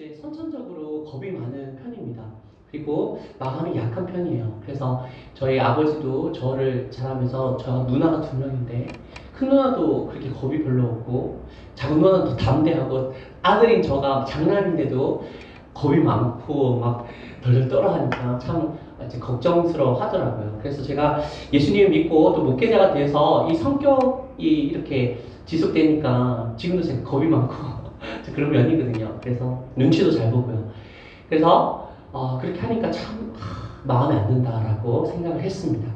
이제 선천적으로 겁이 많은 편입니다. 그리고 마음이 약한 편이에요. 그래서 저희 아버지도 저를 자라면서 저 누나가 2명인데 큰 누나도 그렇게 겁이 별로 없고 작은 누나는 더 담대하고 아들인 저가 장남인데도 겁이 많고 막 덜덜 떨어하니까 참 이제 걱정스러워 하더라고요. 그래서 제가 예수님을 믿고 또 목회자가 돼서 이 성격이 이렇게 지속되니까 지금도 제가 겁이 많고 그런 면이거든요. 그래서 눈치도 잘 보고요. 그래서 그렇게 하니까 참 마음에 안 든다라고 생각을 했습니다.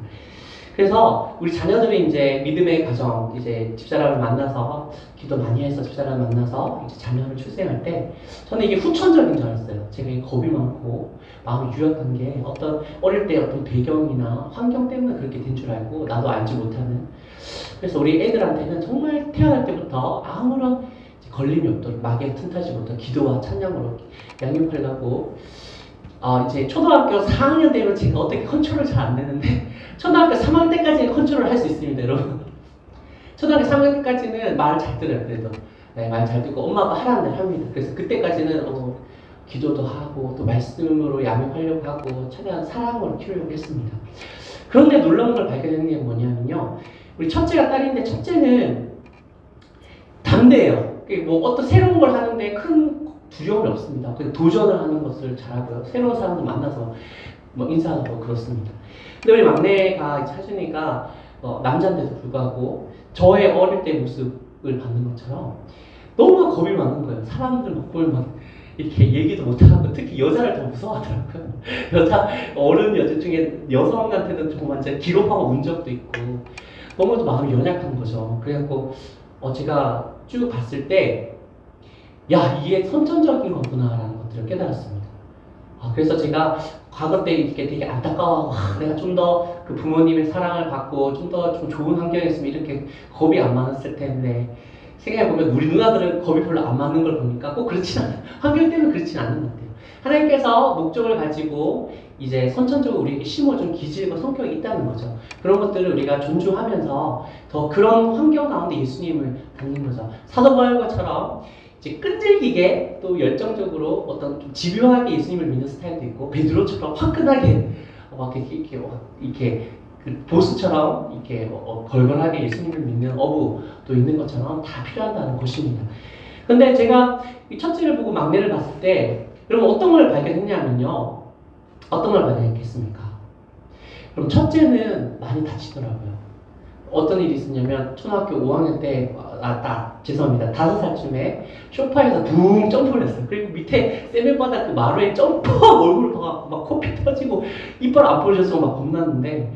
그래서 우리 자녀들이 이제 믿음의 가정, 이제 집사람을 만나서 기도 많이 해서 집사람을 만나서 이제 자녀를 출생할 때 저는 이게 후천적인 줄 알았어요. 제가 겁이 많고 마음이 유약한 게 어떤 어릴 때 어떤 배경이나 환경 때문에 그렇게 된 줄 알고 나도 알지 못하는. 그래서 우리 애들한테는 정말 태어날 때부터 아무런 걸림이 없도록 마귀의 틈타지부터 기도와 찬양으로 양육하려고 이제 초등학교 4학년 되면 제가 어떻게 컨트롤 잘 안 되는데 초등학교 3학년 때까지는 컨트롤 할 수 있습니다, 여러분. 초등학교 3학년 때까지는 말 잘 들어요, 그래도. 네, 말 잘 듣고 엄마 아빠 하라는 대로 합니다. 그래서 그때까지는 기도도 하고 또 말씀으로 양육하려고 하고 최대한 사랑으로 키우려고 했습니다. 그런데 놀라운 걸 발견했는 게 뭐냐면요. 우리 첫째가 딸인데 첫째는 담대해요. 뭐 어떤 새로운 걸 하는데 큰 두려움이 없습니다. 그냥 도전을 하는 것을 잘하고요. 새로운 사람들 만나서 뭐 인사하고 그렇습니다. 근데 우리 막내가 하준이가 남자인데도 불구하고 저의 어릴 때 모습을 받는 것처럼 너무 겁이 많은 거예요. 사람들 막 보면 막 이렇게 얘기도 못하고 특히 여자를 더 무서워하더라고요. 어른 여자 중에 여성한테는 정말 진짜 기록하고 운 적도 있고 너무 마음이 연약한 거죠. 그래갖고 제가 쭉 봤을 때 야, 이게 선천적인 거구나라는 것들을 깨달았습니다. 그래서 제가 과거 때 이렇게 되게 안타까워하고 내가 좀 더 그 부모님의 사랑을 받고 좀 더 좀 좋은 환경에 있으면 이렇게 겁이 안 많았을 텐데 생각해보면 우리 누나들은 겁이 별로 안 많은 걸 보니까 꼭 그렇진 않아요. 환경 때문에 그렇진 않은 것 같아요. 하나님께서 목적을 가지고 이제 선천적으로 우리에게 심어준 기질과 성격이 있다는 거죠. 그런 것들을 우리가 존중하면서 더 그런 환경 가운데 예수님을 닮는 거죠. 사도 바울과처럼 이제 끈질기게 또 열정적으로 어떤 좀 집요하게 예수님을 믿는 스타일도 있고 베드로처럼 화끈하게 이렇게 그 보스처럼 이렇게 걸걸하게 예수님을 믿는 어부도 있는 것처럼 다 필요하다는 것입니다. 근데 제가 이 첫째를 보고 막내를 봤을 때 여러분 어떤 걸 발견했냐면요. 어떤 걸 발견했겠습니까? 그럼 첫째는 많이 다치더라고요. 어떤 일이 있었냐면 초등학교 5학년 때 죄송합니다. 5살쯤에 소파에서 붕 점프를 했어요. 그리고 밑에 세면바닥 그 마루에 점프 얼굴을 박아갖고 막 코피 터지고 이빨 안 부러져서 막 겁났는데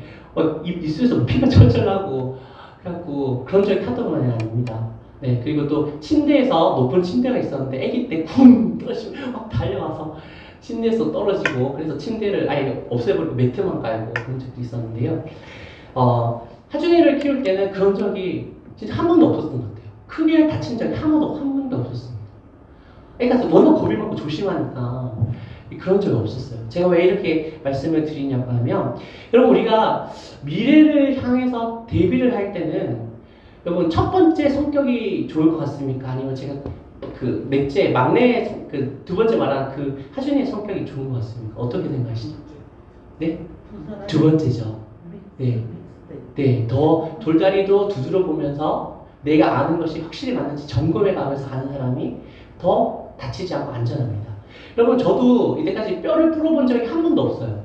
입술에서 피가 철철 나고 그래갖고 그런 적이 한두 번이 아닙니다. 네, 그리고 또 침대에서 높은 침대가 있었는데 아기 때 쿵 떨어지고 막 달려와서 침대에서 떨어지고 그래서 침대를 아예 없애버리고 매트만 깔고 그런 적도 있었는데요. 하준이를 키울 때는 그런 적이 진짜 한 번도 없었던 것 같아요. 크게 다친 적이 한 번도 없었습니다. 그러니까 워낙 겁이 많고 조심하니까 그런 적이 없었어요. 제가 왜 이렇게 말씀을 드리냐고 하면 여러분 우리가 미래를 향해서 대비를 할 때는 여러분 첫 번째 성격이 좋을 것 같습니까? 아니면 제가 그 넷째 막내 그 두 번째 말한 그 하준이의 성격이 좋은 것 같습니까? 어떻게 생각하시죠? 네? 두 번째죠. 네. 네, 더 돌다리도 두드려 보면서 내가 아는 것이 확실히 맞는지 점검해 가면서 가는 사람이 더 다치지 않고 안전합니다. 여러분, 저도 이때까지 뼈를 부러본 적이 한 번도 없어요.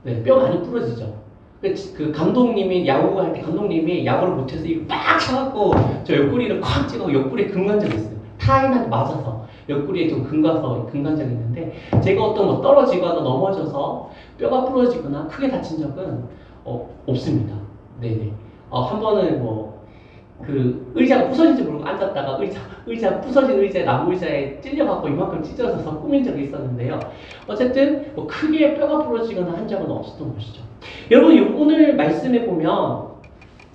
네, 뼈 많이 부러지죠. 그 감독님이 야구할 때 감독님이 야구를 못해서 이거 빡 쳐갖고 저 옆구리를 콱 찍어 옆구리에 금관절이 있어요. 타인한테 맞아서 옆구리에 좀 금관절이 있는데 제가 어떤 뭐 떨어지거나 넘어져서 뼈가 부러지거나 크게 다친 적은 없습니다. 네네. 한 번은 그 의자가 부서진지 모르고 앉았다가 의자 부서진 의자에 나무 의자에 찔려갖고 이만큼 찢어져서 꾸민 적이 있었는데요. 어쨌든 크게 뼈가 부러지거나 한 적은 없었던 것이죠. 여러분 오늘 말씀에 보면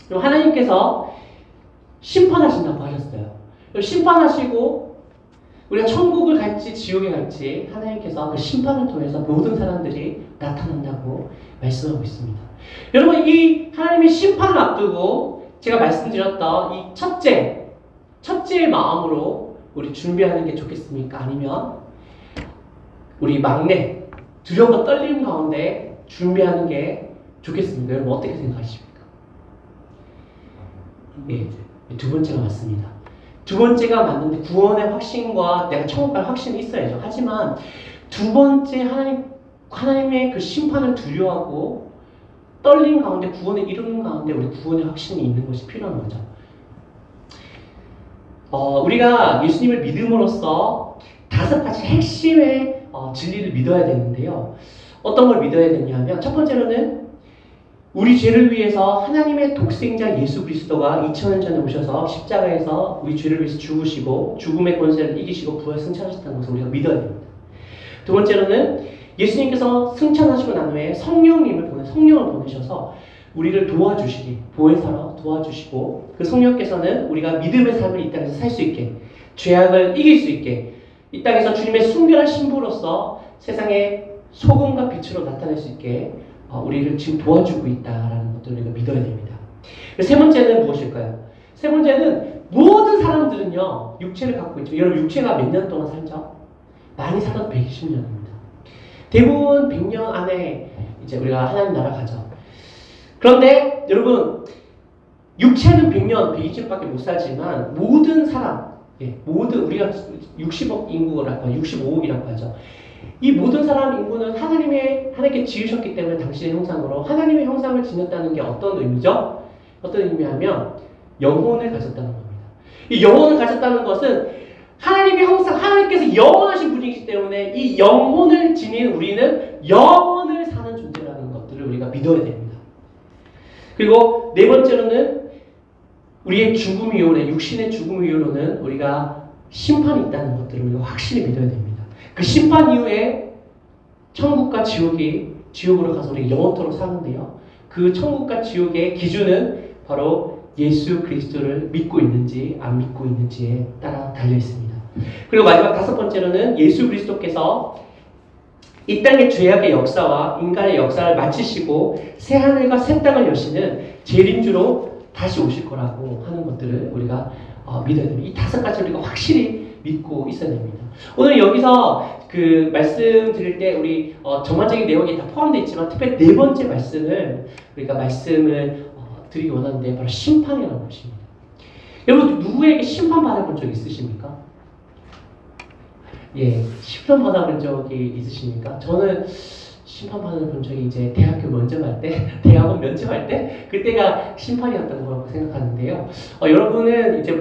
하나님께서 심판하신다고 하셨어요. 심판하시고 우리가 천국을 갈지 지옥에 갈지 하나님께서 그 심판을 통해서 모든 사람들이 나타난다고 말씀하고 있습니다. 여러분 이 하나님의 심판을 앞두고 제가 말씀드렸던 이 첫째의 마음으로 우리 준비하는 게 좋겠습니까? 아니면 우리 막내 두려움과 떨림 가운데 준비하는 게 좋겠습니다. 여러분 어떻게 생각하십니까? 예, 두 번째가 맞습니다. 두 번째가 맞는데 구원의 확신과 내가 천국 갈 확신이 있어야죠. 하지만 두 번째 하나님의 그 심판을 두려워하고 떨림 가운데 구원을 이루는 가운데 우리 구원의 확신이 있는 것이 필요한 거죠. 우리가 예수님을 믿음으로써 5가지 핵심의 진리를 믿어야 되는데요. 어떤 걸 믿어야 되냐면 첫 번째로는 우리 죄를 위해서 하나님의 독생자 예수 그리스도가 2000년 전에 오셔서 십자가에서 우리 죄를 위해서 죽으시고 죽음의 권세를 이기시고 부활 승천하셨다는 것을 우리가 믿어야 됩니다. 두 번째로는 예수님께서 승천하시고 난 후에 성령을 보내셔서 우리를 도와주시기, 보혜사로 도와주시고 그 성령께서는 우리가 믿음의 삶을 이 땅에서 살 수 있게, 죄악을 이길 수 있게, 이 땅에서 주님의 순결한 신부로서 세상에 소금과 빛으로 나타낼 수 있게 우리를 지금 도와주고 있다라는 것들을 우리가 믿어야 됩니다. 세 번째는 무엇일까요? 세 번째는 모든 사람들은요 육체를 갖고 있죠. 여러분 육체가 몇 년 동안 살죠? 많이 살아도 120년입니다. 대부분 100년 안에 이제 우리가 하나님 나라 가죠. 그런데 여러분 육체는 100년, 120밖에 못 살지만 모든 사람, 모든 우리가 60억 인구라고 65억이라고 하죠. 이 모든 사람 인구는 하나님께 지으셨기 때문에 당신의 형상으로 하나님의 형상을 지녔다는 게 어떤 의미죠? 어떤 의미하면 영혼을 가졌다는 겁니다. 이 영혼을 가졌다는 것은 하나님의 형상, 하나님께서 영원하신 분이기 때문에 이 영혼을 지닌 우리는 영원을 사는 존재라는 것들을 우리가 믿어야 됩니다. 그리고 네 번째로는 우리의 죽음 이후에, 육신의 죽음 이후로는 우리가 심판이 있다는 것들을 우리가 확실히 믿어야 됩니다. 그 심판 이후에 천국과 지옥으로 가서 우리 영원토록 사는데요. 그 천국과 지옥의 기준은 바로 예수 그리스도를 믿고 있는지 안 믿고 있는지에 따라 달려 있습니다. 그리고 마지막 5번째로는 예수 그리스도께서 이 땅의 죄악의 역사와 인간의 역사를 마치시고 새 하늘과 새 땅을 여시는 재림주로 다시 오실 거라고 하는 것들을 우리가 믿어야 됩니다. 이 5가지 우리가 확실히 믿고 있어야 됩니다. 오늘 여기서 그 말씀 드릴 때 우리 전반적인 내용이 다 포함되어 있지만 특별히 네 번째 말씀을 우리가 말씀을 드리기 원하는데 바로 심판이라는 것입니다. 여러분 누구에게 심판 받아본 적 있으십니까? 예, 심판 받아본 적이 있으십니까? 저는 심판 받아본 적이 이제 대학교 면접할 때, 대학원 면접할 때 그때가 심판이었던 거라고 생각하는데요. 여러분은 이제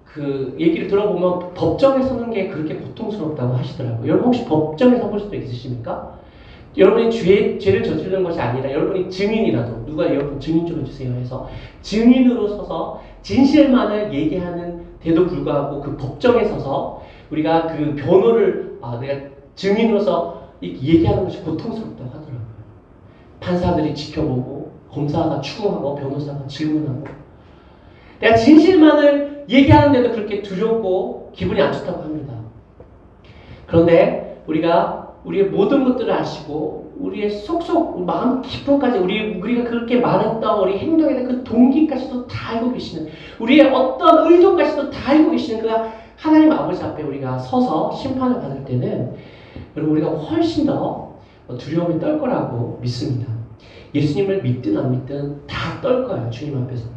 그 얘기를 들어보면 법정에 서는 게 그렇게 고통스럽다고 하시더라고요. 여러분 혹시 법정에 서볼 수도 있으십니까? 여러분이 죄를 저지르는 것이 아니라 여러분이 증인이라도 누가 여러분 증인 좀 해주세요 해서 증인으로 서서 진실만을 얘기하는데도 불구하고 그 법정에 서서 우리가 그 변호를 내가 증인으로서 얘기하는 것이 고통스럽다고 하더라고요. 판사들이 지켜보고 검사가 추궁하고 변호사가 질문하고 내가 진실만을 얘기하는데도 그렇게 두렵고 기분이 안 좋다고 합니다. 그런데 우리가 우리의 모든 것들을 아시고 우리의 속속 마음 깊은까지 우리가 그렇게 말했던 우리 행동에 대한 그 동기까지도 다 알고 계시는 우리의 어떤 의도까지도 다 알고 계시는 그 하나님 아버지 앞에 우리가 서서 심판을 받을 때는 여러분 우리가 훨씬 더 두려움이 떨 거라고 믿습니다. 예수님을 믿든 안 믿든 다 떨 거예요. 주님 앞에서는.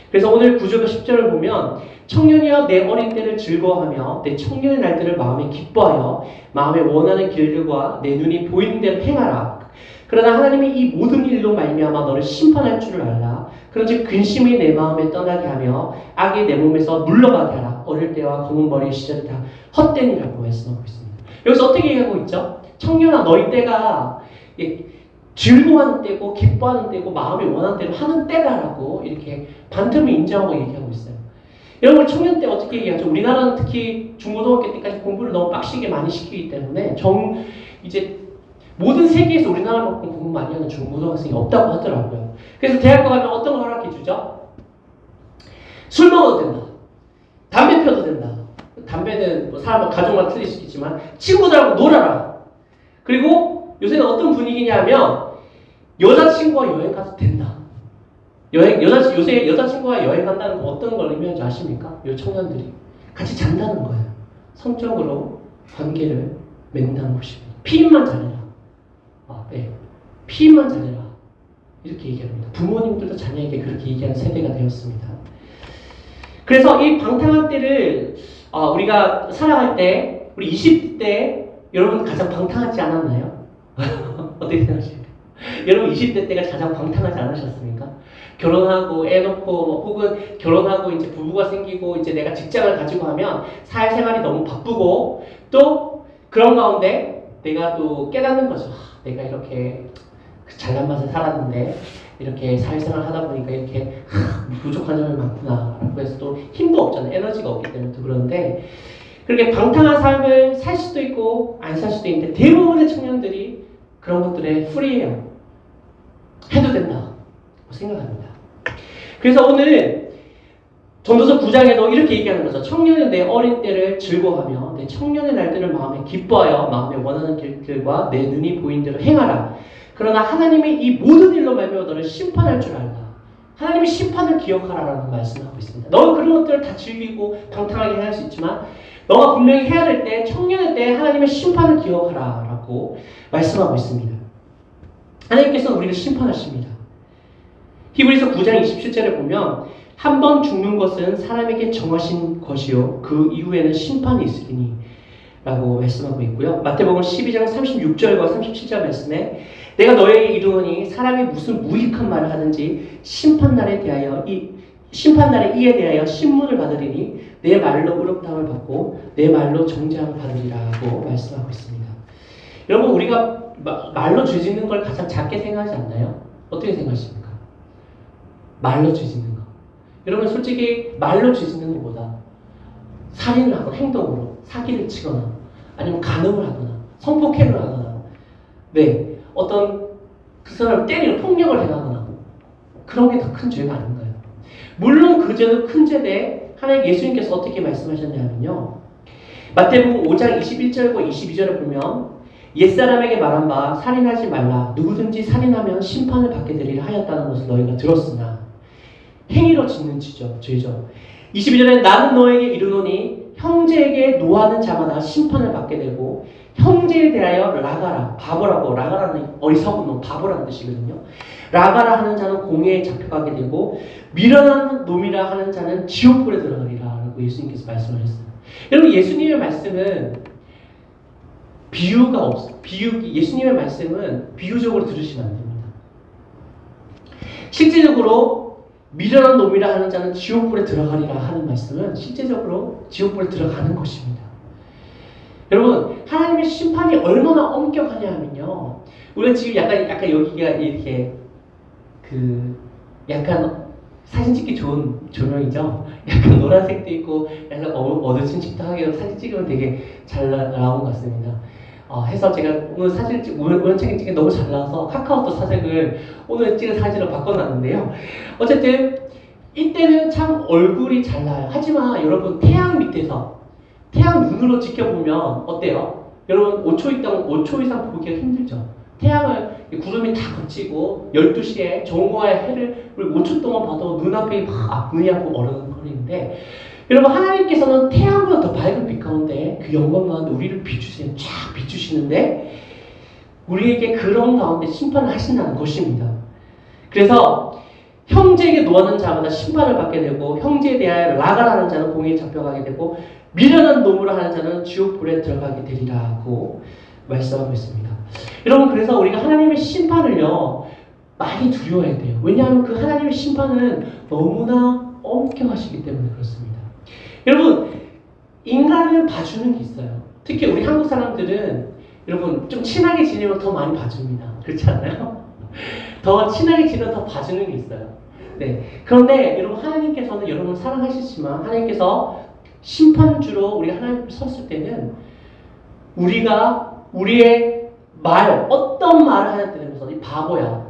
그래서 오늘 9절과 10절을 보면 청년이여 내 어린 때를 즐거워하며 내 청년의 날들을 마음에 기뻐하여 마음에 원하는 길들과 내 눈이 보이는 대로 행하라. 그러나 하나님이 이 모든 일로 말미암아 너를 심판할 줄을 알라. 그런즉 근심이 내 마음에 떠나게 하며 악이 내 몸에서 물러가게 하라. 어릴 때와 검은 머리의 시절이 다 헛되니라고 말씀하고 있습니다. 여기서 어떻게 얘기하고 있죠? 청년아 너희 때가 즐거워하는 때고 기뻐하는 때고 마음이 원하는 대로 하는 때다라고 이렇게 반틈을 인정하고 얘기하고 있어요. 여러분 청년 때 어떻게 얘기하죠? 우리나라는 특히 중고등학교 때까지 공부를 너무 빡시게 많이 시키기 때문에 이제 모든 세계에서 우리나라만큼 공부 많이 하는 중고등학생이 없다고 하더라고요. 그래서 대학교 가면 어떤 걸 허락해 주죠? 술 먹어도 된다. 담배 피워도 된다. 담배는 사람 가족마다 틀릴 수 있겠지만 친구들하고 놀아라. 그리고 요새는 어떤 분위기냐면 여자친구와 여행 가도 된다. 요새 여자친구와 여행 간다는 거 어떤 걸 의미하는지 아십니까? 요 청년들이 같이 잔다는 거예요. 성적으로 관계를 맺는다는 것입니다. 피임만 잘해라. 네. 피임만 잘해라. 이렇게 얘기합니다. 부모님들도 자녀에게 그렇게 얘기하는 세대가 되었습니다. 그래서 이 방탕한 때를 우리가 살아갈 때, 우리 20대 때 여러분 가장 방탕하지 않았나요? 어떻게 생각하십니까? 여러분 20대 때가 가장 방탕하지 않으셨습니까? 결혼하고 애 놓고 혹은 결혼하고 이제 부부가 생기고 이제 내가 직장을 가지고 하면 사회생활이 너무 바쁘고 또 그런 가운데 내가 또 깨닫는 거죠. 내가 이렇게 잘난 맛에 살았는데 이렇게 사회생활 하다 보니까 이렇게 부족한 점이 많구나 라고 해서 또 힘도 없잖아요. 에너지가 없기 때문에 또 그런데 그렇게 방탕한 삶을 살 수도 있고 안 살 수도 있는데 대부분의 청년들이 그런 것들에 프리해요. 해도 된다 생각합니다. 그래서 오늘 전도서 9장에도 이렇게 얘기하는 거죠. 청년은 내 어린 때를 즐거워하며 내 청년의 날들을 마음에 기뻐하여 마음에 원하는 길들과 내 눈이 보인 대로 행하라. 그러나 하나님이 이 모든 일로 말미암아 너를 심판할 줄 알라. 하나님이 심판을 기억하라라는 말씀을 하고 있습니다. 너는 그런 것들을 다 즐기고 방탕하게 할 수 있지만 너가 분명히 해야 될 때, 청년의 때 하나님의 심판을 기억하라라고 말씀하고 있습니다. 하나님께서는 우리를 심판하십니다. 히브리서 9장 27절에 보면 한 번 죽는 것은 사람에게 정하신 것이요 그 이후에는 심판이 있으리니 라고 말씀하고 있고요. 마태복음 12장 36절과 37절 말씀에 내가 너에게 이르노니 사람이 무슨 무익한 말을 하든지 심판날에 이에 대하여 신문을 받으리니 내 말로 의롭다함을 받고 내 말로 정죄함을 받으리라고 말씀하고 있습니다. 여러분 우리가 말로 죄 짓는 걸 가장 작게 생각하지 않나요? 어떻게 생각하십니까? 말로 죄 짓는 거. 여러분 솔직히 말로 죄 짓는 것보다 살인을 하거나 행동으로 사기를 치거나 아니면 간음을 하거나 성폭행을 하거나 어떤 그 사람을 때리는 폭력을 행하거나 그런 게 더 큰 죄가 아닌가요? 물론 그 죄는 큰 죄인데 하나님 예수님께서 어떻게 말씀하셨냐면요. 마태복음 5장 21절과 22절을 보면 옛사람에게 말한 바 살인하지 말라. 누구든지 살인하면 심판을 받게 되리라 하였다는 것을 너희가 들었으나 행위로 짓는 죄죠. 22절에 나는 너에게 이르노니 형제에게 노하는 자마다 심판을 받게 되고 형제에 대하여 라가라, 바보라고, 라가라는 어리석은 놈, 바보라는 뜻이거든요. 라가라 하는 자는 공회에 잡혀가게 되고 미련한 놈이라 하는 자는 지옥불에 들어가리라 라고 예수님께서 말씀하셨어요. 여러분 예수님의 말씀은 예수님의 말씀은 비유적으로 들으시면 안 됩니다. 실제적으로 미련한 놈이라 하는 자는 지옥불에 들어가리라 하는 말씀은 실제적으로 지옥불에 들어가는 것입니다. 여러분 하나님의 심판이 얼마나 엄격하냐 하면요. 우리가 지금 약간 여기가 이렇게 약간 사진 찍기 좋은 조명이죠. 약간 노란색도 있고 약간 어두침침도 하게 사진 찍으면 되게 잘 나온 것 같습니다. 해서 제가 오늘 사진 우연찮게 찍기 너무 잘 나와서 카카오톡 사진을 오늘 찍은 사진으로 바꿔놨는데요. 어쨌든 이때는 참 얼굴이 잘 나와요. 하지만 여러분 태양 밑에서 태양 눈으로 지켜보면 어때요? 여러분 5초 이상 보기가 힘들죠. 태양을 구름이 다 걷히고 12시에 정오의 해를 우리 5초 동안 봐도 눈앞이 막 눈이 아프고 어른거리는데 여러분 하나님께서는 태양보다 더 밝은 빛 가운데 그 영광 가운데 우리를 쫙 비추시는데 우리에게 그런 가운데 심판을 하신다는 것입니다. 그래서 형제에게 노하는 자마다 심판을 받게 되고 형제에 대하여 라가라는 자는 공회에 잡혀가게 되고 미련한 놈으로 하는 자는 지옥불에 들어가게 되리라고 말씀하고 있습니다. 여러분 그래서 우리가 하나님의 심판을요 많이 두려워해야 돼요. 왜냐하면 그 하나님의 심판은 너무나 엄격하시기 때문에 그렇습니다. 여러분 인간을 봐주는 게 있어요. 특히 우리 한국 사람들은 여러분 좀 친하게 지내면 더 많이 봐줍니다. 그렇지 않나요? 더 친하게 지내면 더 봐주는 게 있어요. 그런데 여러분 하나님께서는 여러분을 사랑하시지만 하나님께서 심판주로 우리가 하나님 섰을 때는 우리가 우리의 어떤 말을 하는 때 되면서 이 바보야,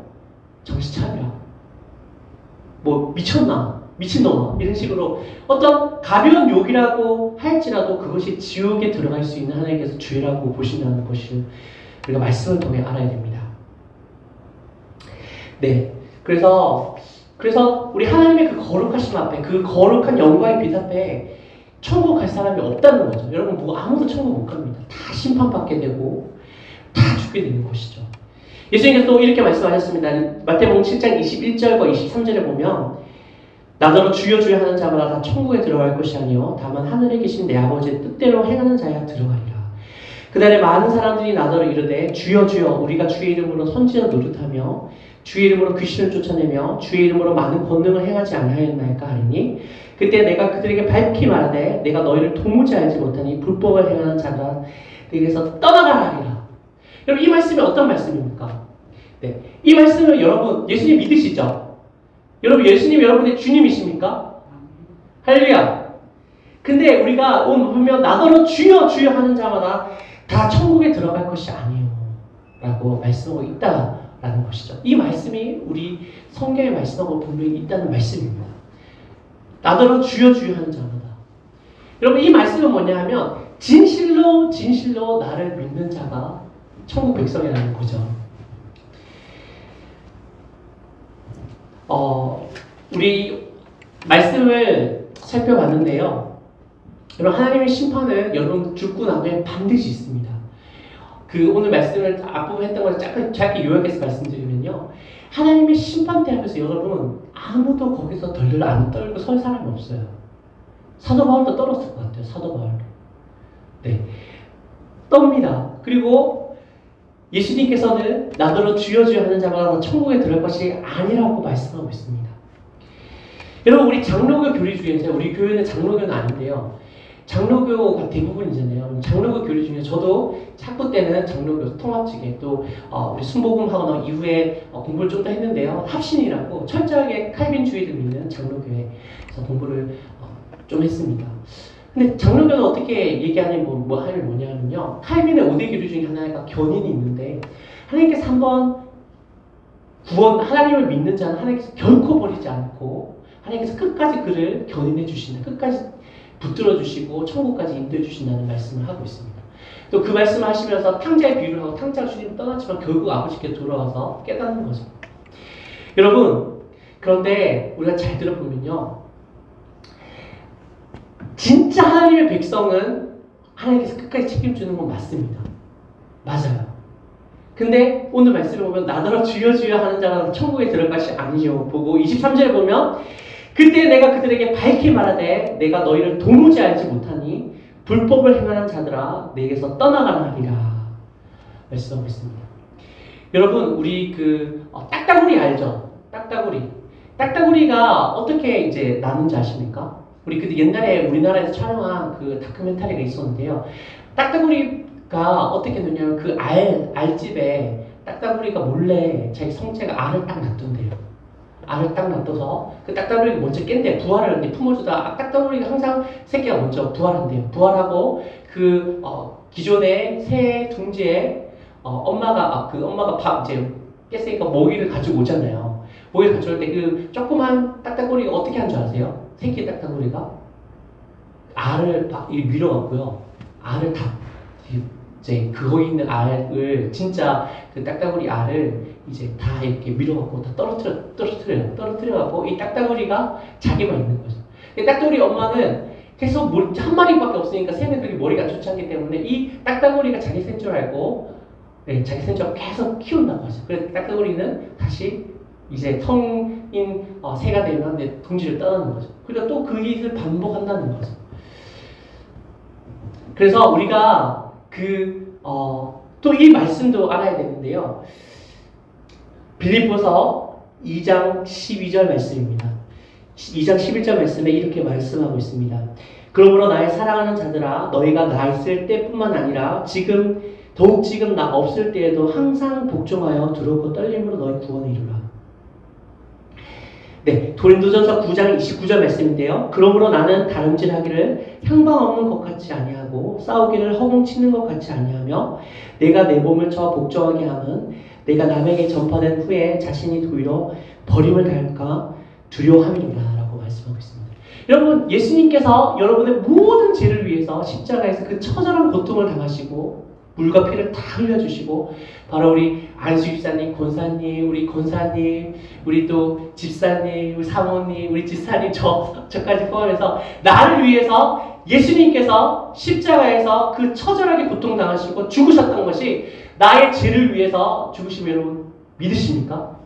정신 차려라, 뭐 미쳤나, 미친놈아 이런 식으로 어떤 가벼운 욕이라고 할지라도 그것이 지옥에 들어갈 수 있는 하나님께서 죄라고 보신다는 것을 우리가 말씀을 통해 알아야 됩니다. 그래서 우리 하나님의 그 거룩하심 앞에 그 거룩한 영광의 빛 앞에 천국 갈 사람이 없다는 거죠. 여러분 아무도 천국 못 갑니다. 다 심판받게 되고 다 죽게 되는 것이죠. 예수님께서 또 이렇게 말씀하셨습니다. 마태복음 7장 21절과 23절에 보면 나더러 주여 주여 하는 자마다 다 천국에 들어갈 것이 아니요 다만 하늘에 계신 내 아버지의 뜻대로 행하는 자야 들어가리라. 그날에 많은 사람들이 나더러 이르되 주여 주여 우리가 주의 이름으로 선지자 노릇하며 주의 이름으로 귀신을 쫓아내며 주의 이름으로 많은 권능을 행하지 아니하였나이까 하리니 그때 내가 그들에게 밝히 말하되 내가 너희를 도무지 알지 못하니 불법을 행하는 자들아 내게서 떠나가라 하리라. 여러분 이 말씀이 어떤 말씀입니까? 네, 이 말씀을 여러분 예수님 믿으시죠? 여러분 예수님 여러분의 주님이십니까? 할렐루야. 근데 우리가 오늘 보면 나더러 주여 주여 하는 자마다 다 천국에 들어갈 것이 아니요 라고 말씀하고 있다라는 것이죠. 이 말씀이 우리 성경의 말씀하고 분명히 있다는 말씀입니다. 나더러 주여 주여 하는 자마다. 여러분 이 말씀은 뭐냐 하면 진실로 진실로 나를 믿는 자가 천국 백성이라는 거죠. 우리 말씀을 살펴봤는데요. 여러분 하나님의 심판은 여러분 죽고 나면 반드시 있습니다. 오늘 말씀을 앞부분 했던 것을 짧게 요약해서 말씀드리면요. 하나님의 심판대 앞에서 여러분 아무도 거기서 덜덜 안 떨고 설 사람이 없어요. 사도 바울도 떨었을 것 같아요. 사도 바울도. 네. 떱니다. 그리고 예수님께서는 나더러 주여 주여 하는 자마다 천국에 들어갈 것이 아니라고 말씀하고 있습니다. 여러분 우리 장로교 교리 중에서 우리 교회는 장로교는 아닌데요. 장로교가 대부분이잖아요. 장로교 교리 중에 저도 학부 때는 장로교 통합직에 또 우리 순복음하고 난 이후에 공부를 좀 더 했는데요. 합신이라고 철저하게 칼빈주의를 믿는 장로교에서 공부를 좀 했습니다. 근데 장로교는 어떻게 얘기하냐면 뭐냐면요. 칼빈의 5대 교리 중에 하나가 견인이 있는데 하나님께서 한번 하나님을 믿는 자는 하나님께서 결코 버리지 않고 하나님께서 끝까지 그를 견인해 주신다. 끝까지 붙들어 주시고 천국까지 인도해 주신다는 말씀을 하고 있습니다. 또 그 말씀을 하시면서 탕자의 비유를 하고 탕자가 주님을 떠났지만 결국 아버지께 돌아와서 깨닫는 거죠. 여러분 그런데 우리가 잘 들어보면요. 진짜 하나님의 백성은 하나님께서 끝까지 책임지는 건 맞습니다. 맞아요. 근데 오늘 말씀을 보면 나더러 주여 주여 하는 자가 천국에 들어갈 것이 아니요 보고 23절에 보면 그때 내가 그들에게 밝히 말하되 내가 너희를 도무지 알지 못하니 불법을 행하는 자들아 내게서 떠나가라 하리라 말씀하고 있습니다. 여러분 우리 딱따구리 알죠? 딱따구리가 어떻게 이제 나는지 아십니까? 우리 그때 옛날에 우리나라에서 촬영한 그 다큐멘터리가 있었는데요. 딱따구리가 어떻게 되냐면 그 알집에 딱따구리가 몰래 자기 성체가 알을 딱 놔둔대요. 알을 딱 놔둬서 그 딱따구리가 먼저 깬대. 부활을 하는데 품어주다 딱따구리가 항상 새끼가 먼저 부활한대요. 부활하고 기존의 새 둥지에 엄마가 이제 깼으니까 먹이를 가지고 오잖아요. 먹이를 가져올 때 그 조그만 딱따구리가 어떻게 하는 줄 아세요? 새끼 딱따구리가 알을 막 밀어갖고요. 알을 다 이제 거기 있는 알을 진짜 그 딱따구리 알을 이제 다 이렇게 밀어갖고 다 떨어뜨려갖고 이 딱따구리가 자기만 있는 거죠. 딱따구리 엄마는 계속 한 마리밖에 없으니까 새는 그렇게 머리가 좋지 않기 때문에 이 딱따구리가 자기 새인 줄 알고 자기 새인 줄 알고 계속 키운다고 하죠. 그래서 딱따구리는 다시 이제 성인 새가 되면 둥지를 떠나는 거죠. 그러니까 또 그 일을 반복한다는 거죠. 그래서 우리가 또 이 말씀도 알아야 되는데요. 빌립보서 2장 12절 말씀입니다. 2장 11절 말씀에 이렇게 말씀하고 있습니다. 그러므로 나의 사랑하는 자들아 너희가 나 있을 때뿐만 아니라 더욱 지금 나 없을 때에도 항상 복종하여 두렵고 떨림으로 너희 구원을 이루라. 네, 고린도전서 9장 29절 말씀인데요. 그러므로 나는 다름질하기를 향방 없는 것 같이 아니하고 싸우기를 허공치는 것 같이 아니하며 내가 내 몸을 쳐 복종하게 함은 내가 남에게 전파된 후에 자신이 도리어 버림을 당할까 두려워함이니라 라고 말씀하고 있습니다. 여러분 예수님께서 여러분의 모든 죄를 위해서 십자가에서 그 처절한 고통을 당하시고 물과 피를 다 흘려주시고 바로 우리 안수 집사님, 권사님, 우리 권사님, 우리 또 집사님, 우리 사모님, 우리 집사님, 저까지 포함해서 나를 위해서 예수님께서 십자가에서 그 처절하게 고통당하시고 죽으셨던 것이 나의 죄를 위해서 죽으심을 여러분 믿으십니까?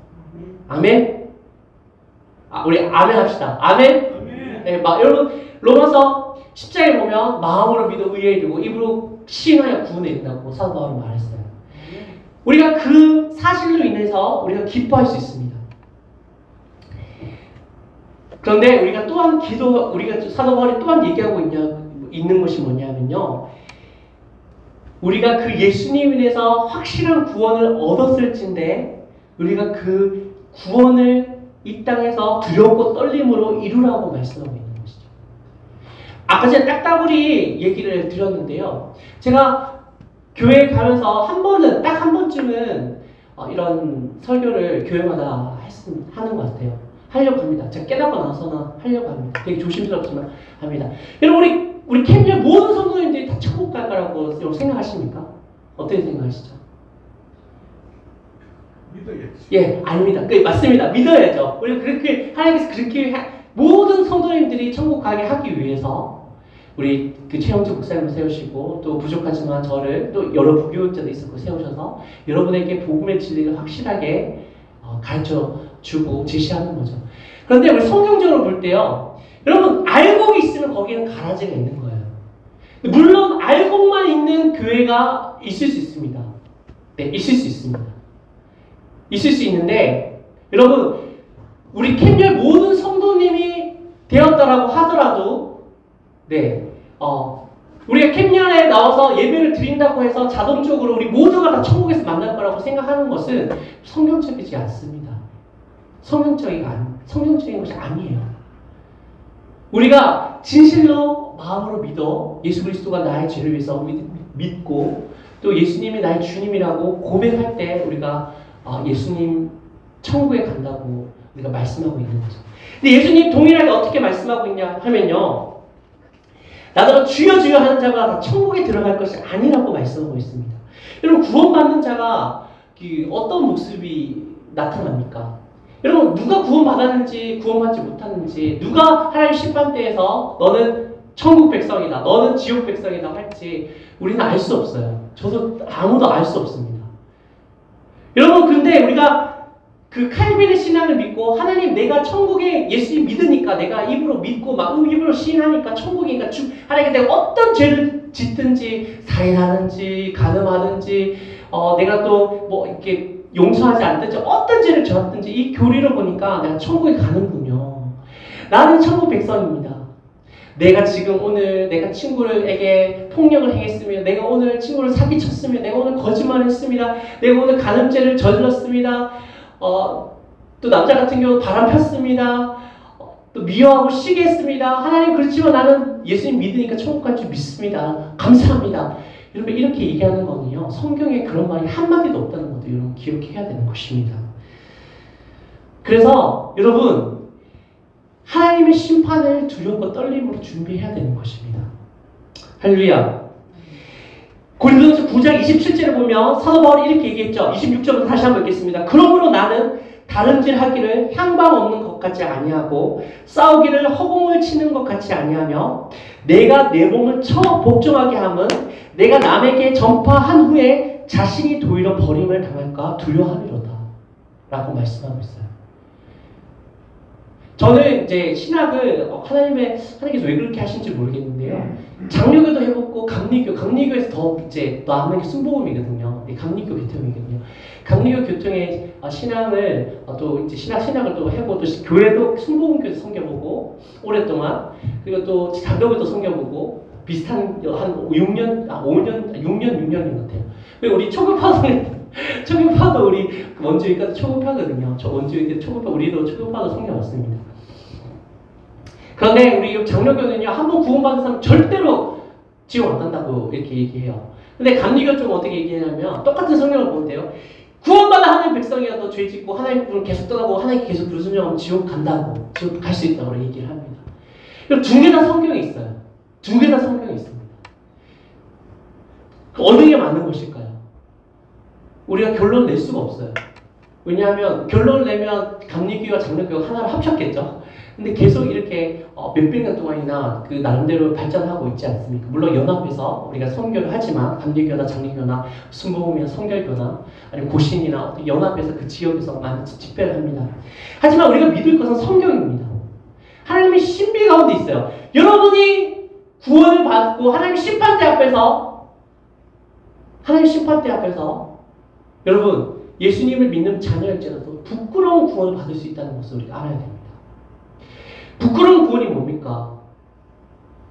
아멘? 우리 아멘 합시다. 아멘? 네, 여러분 로마서 10장에 보면 마음으로 믿어 의에 이르고 입으로 시인하여 구원에 이른다고 사도 바울은 말했어요. 우리가 그 사실로 인해서 우리가 기뻐할 수 있습니다. 그런데 우리가 또한 우리가 사도 바울이 또한 얘기하고 있는 것이 뭐냐면요. 우리가 그 예수님 인해서 확실한 구원을 얻었을진데 우리가 그 구원을 이 땅에서 두렵고 떨림으로 이루라고 말씀하고 있는 것이죠. 아까 제가 딱따구리 얘기를 드렸는데요. 제가 교회에 가면서 딱 한 번쯤은 이런 설교를 교회마다 하는 것 같아요. 하려고 합니다. 제가 깨닫고 나서는 하려고 합니다. 되게 조심스럽지만 합니다. 여러분 우리 캠리의 모든 성도님들이 다 천국 갈 거라고 여러분 생각하십니까? 어떻게 생각하시죠? 믿어야지. 예, 아닙니다. 맞습니다. 믿어야죠. 우리가 그렇게 하나님께서 그렇게 모든 성도님들이 천국 가게 하기 위해서 우리 그 최영주 목사님을 세우시고 또 부족하지만 저를 또 여러 부교육자도 있었고 세우셔서 여러분에게 복음의 진리를 확실하게 가르쳐 주고 제시하는 거죠. 그런데 우리 성경적으로 볼 때요. 여러분 알곡이 있으면 거기에는 가라지가 있는 거예요. 물론 알곡만 있는 교회가 있을 수 있습니다. 네, 있을 수 있습니다. 있을 수 있는데 여러분 우리 캠열 모든 성도님이 되었다라고 하더라도 우리가 캠열에 나와서 예배를 드린다고 해서 자동적으로 우리 모두가 다 천국에서 만날 거라고 생각하는 것은 성경적이지 않습니다. 성경적인 것이 아니에요. 우리가 진실로 마음으로 믿어 예수 그리스도가 나의 죄를 위해서 믿고 또 예수님이 나의 주님이라고 고백할 때 우리가 예수님 천국에 간다고 우리가 말씀하고 있는 거죠. 근데 예수님 동일하게 어떻게 말씀하고 있냐 하면요. 나더러 주여 주여 하는 자가 다 천국에 들어갈 것이 아니라고 말씀하고 있습니다. 여러분 구원받는 자가 어떤 모습이 나타납니까? 여러분 누가 구원받았는지 구원받지 못하는지 누가 하나님 심판대에서 너는 천국 백성이다 너는 지옥 백성이다 할지 우리는 알 수 없어요. 저도 아무도 알 수 없습니다. 여러분 근데 우리가 그 칼빈의 신앙을 믿고 하나님 내가 천국에 예수님 믿으니까 내가 입으로 믿고 막 입으로 시인하니까 천국이니까 하나님 내가 어떤 죄를 짓든지 살인하든지 간음하든지 내가 또 뭐 이렇게 용서하지 않든지 어떤 죄를 지었든지 이 교리를 보니까 내가 천국에 가는군요. 나는 천국 백성입니다. 내가 지금 오늘 내가 친구에게 폭력을 행했으며 내가 오늘 친구를 사기쳤으며 내가 오늘 거짓말을 했습니다. 내가 오늘 간음죄를 저질렀습니다. 또 남자 같은 경우 바람 폈습니다. 또 미워하고 시기했습니다. 하나님 그렇지만 나는 예수님 믿으니까 천국 갈 줄 믿습니다. 감사합니다. 여러분 이렇게 얘기하는 거는요. 성경에 그런 말이 한마디도 없다는 것도 여러분 기억해야 되는 것입니다. 그래서 여러분 하나님의 심판을 두려움과 떨림으로 준비해야 되는 것입니다. 할렐루야. 고린도전서 9장 27절을 보면 사도 바울이 이렇게 얘기했죠. 26절부터 다시 한번 읽겠습니다. 그러므로 나는 다름질하기를 향방 없는 것 같이 아니하고 싸우기를 허공을 치는 것 같이 아니하며 내가 내 몸을 복종하게 함은 내가 남에게 전파한 후에 자신이 도리어 버림을 당할까 두려워함이로다 라고 말씀하고 있어요. 저는 이제 신학을 하나님께서 왜 그렇게 하신지 모르겠는데요. 장로교도 해보고 강리교에서 더 이제 남는 게 순복음이거든요. 강리교 교통이거든요. 강리교 교통의 신앙을 또 이제 신학을 또 해보고 또 교회도 순복음교도 섬겨보고 오랫동안 그리고 또 장로교도 섬겨보고 비슷한 한 6년 같아요. 그리고 우리 초급파도 우리 원주위가 초급파거든요. 저 원주위 초급파 우리도 초급파도 섬겨봤습니다. 그런데 우리 장로교는요, 한번 구원받은 사람 절대로 지옥 안 간다고 이렇게 얘기해요. 근데 감리교 쪽은 어떻게 얘기하냐면, 똑같은 성경을 보는데요. 구원받은 하나님 백성이어도 죄 짓고 하나님을 계속 떠나고 하나님 계속 불순종하면 지옥 간다고, 지옥 갈 수 있다고 얘기를 합니다. 두 개 다 성경에 있어요. 두 개 다 성경에 있습니다. 어느 게 맞는 것일까요? 우리가 결론을 낼 수가 없어요. 왜냐하면 결론을 내면 감리교와 장로교가 하나를 합쳤겠죠. 근데 계속 이렇게 몇백 년 동안이나 그 나름대로 발전하고 있지 않습니까? 물론 연합해서 우리가 선교를 하지만 감리교나 장리교나 순복음이나 성결교나 아니면 고신이나 연합해서 그 지역에서 많은 집회를 합니다. 하지만 우리가 믿을 것은 성경입니다. 하나님의 신비 가운데 있어요. 여러분이 구원을 받고 하나님 심판대 앞에서 여러분 예수님을 믿는 자녀일지라도 부끄러운 구원을 받을 수 있다는 것을 우리가 알아야 됩니다. 부끄러운 구원이 뭡니까?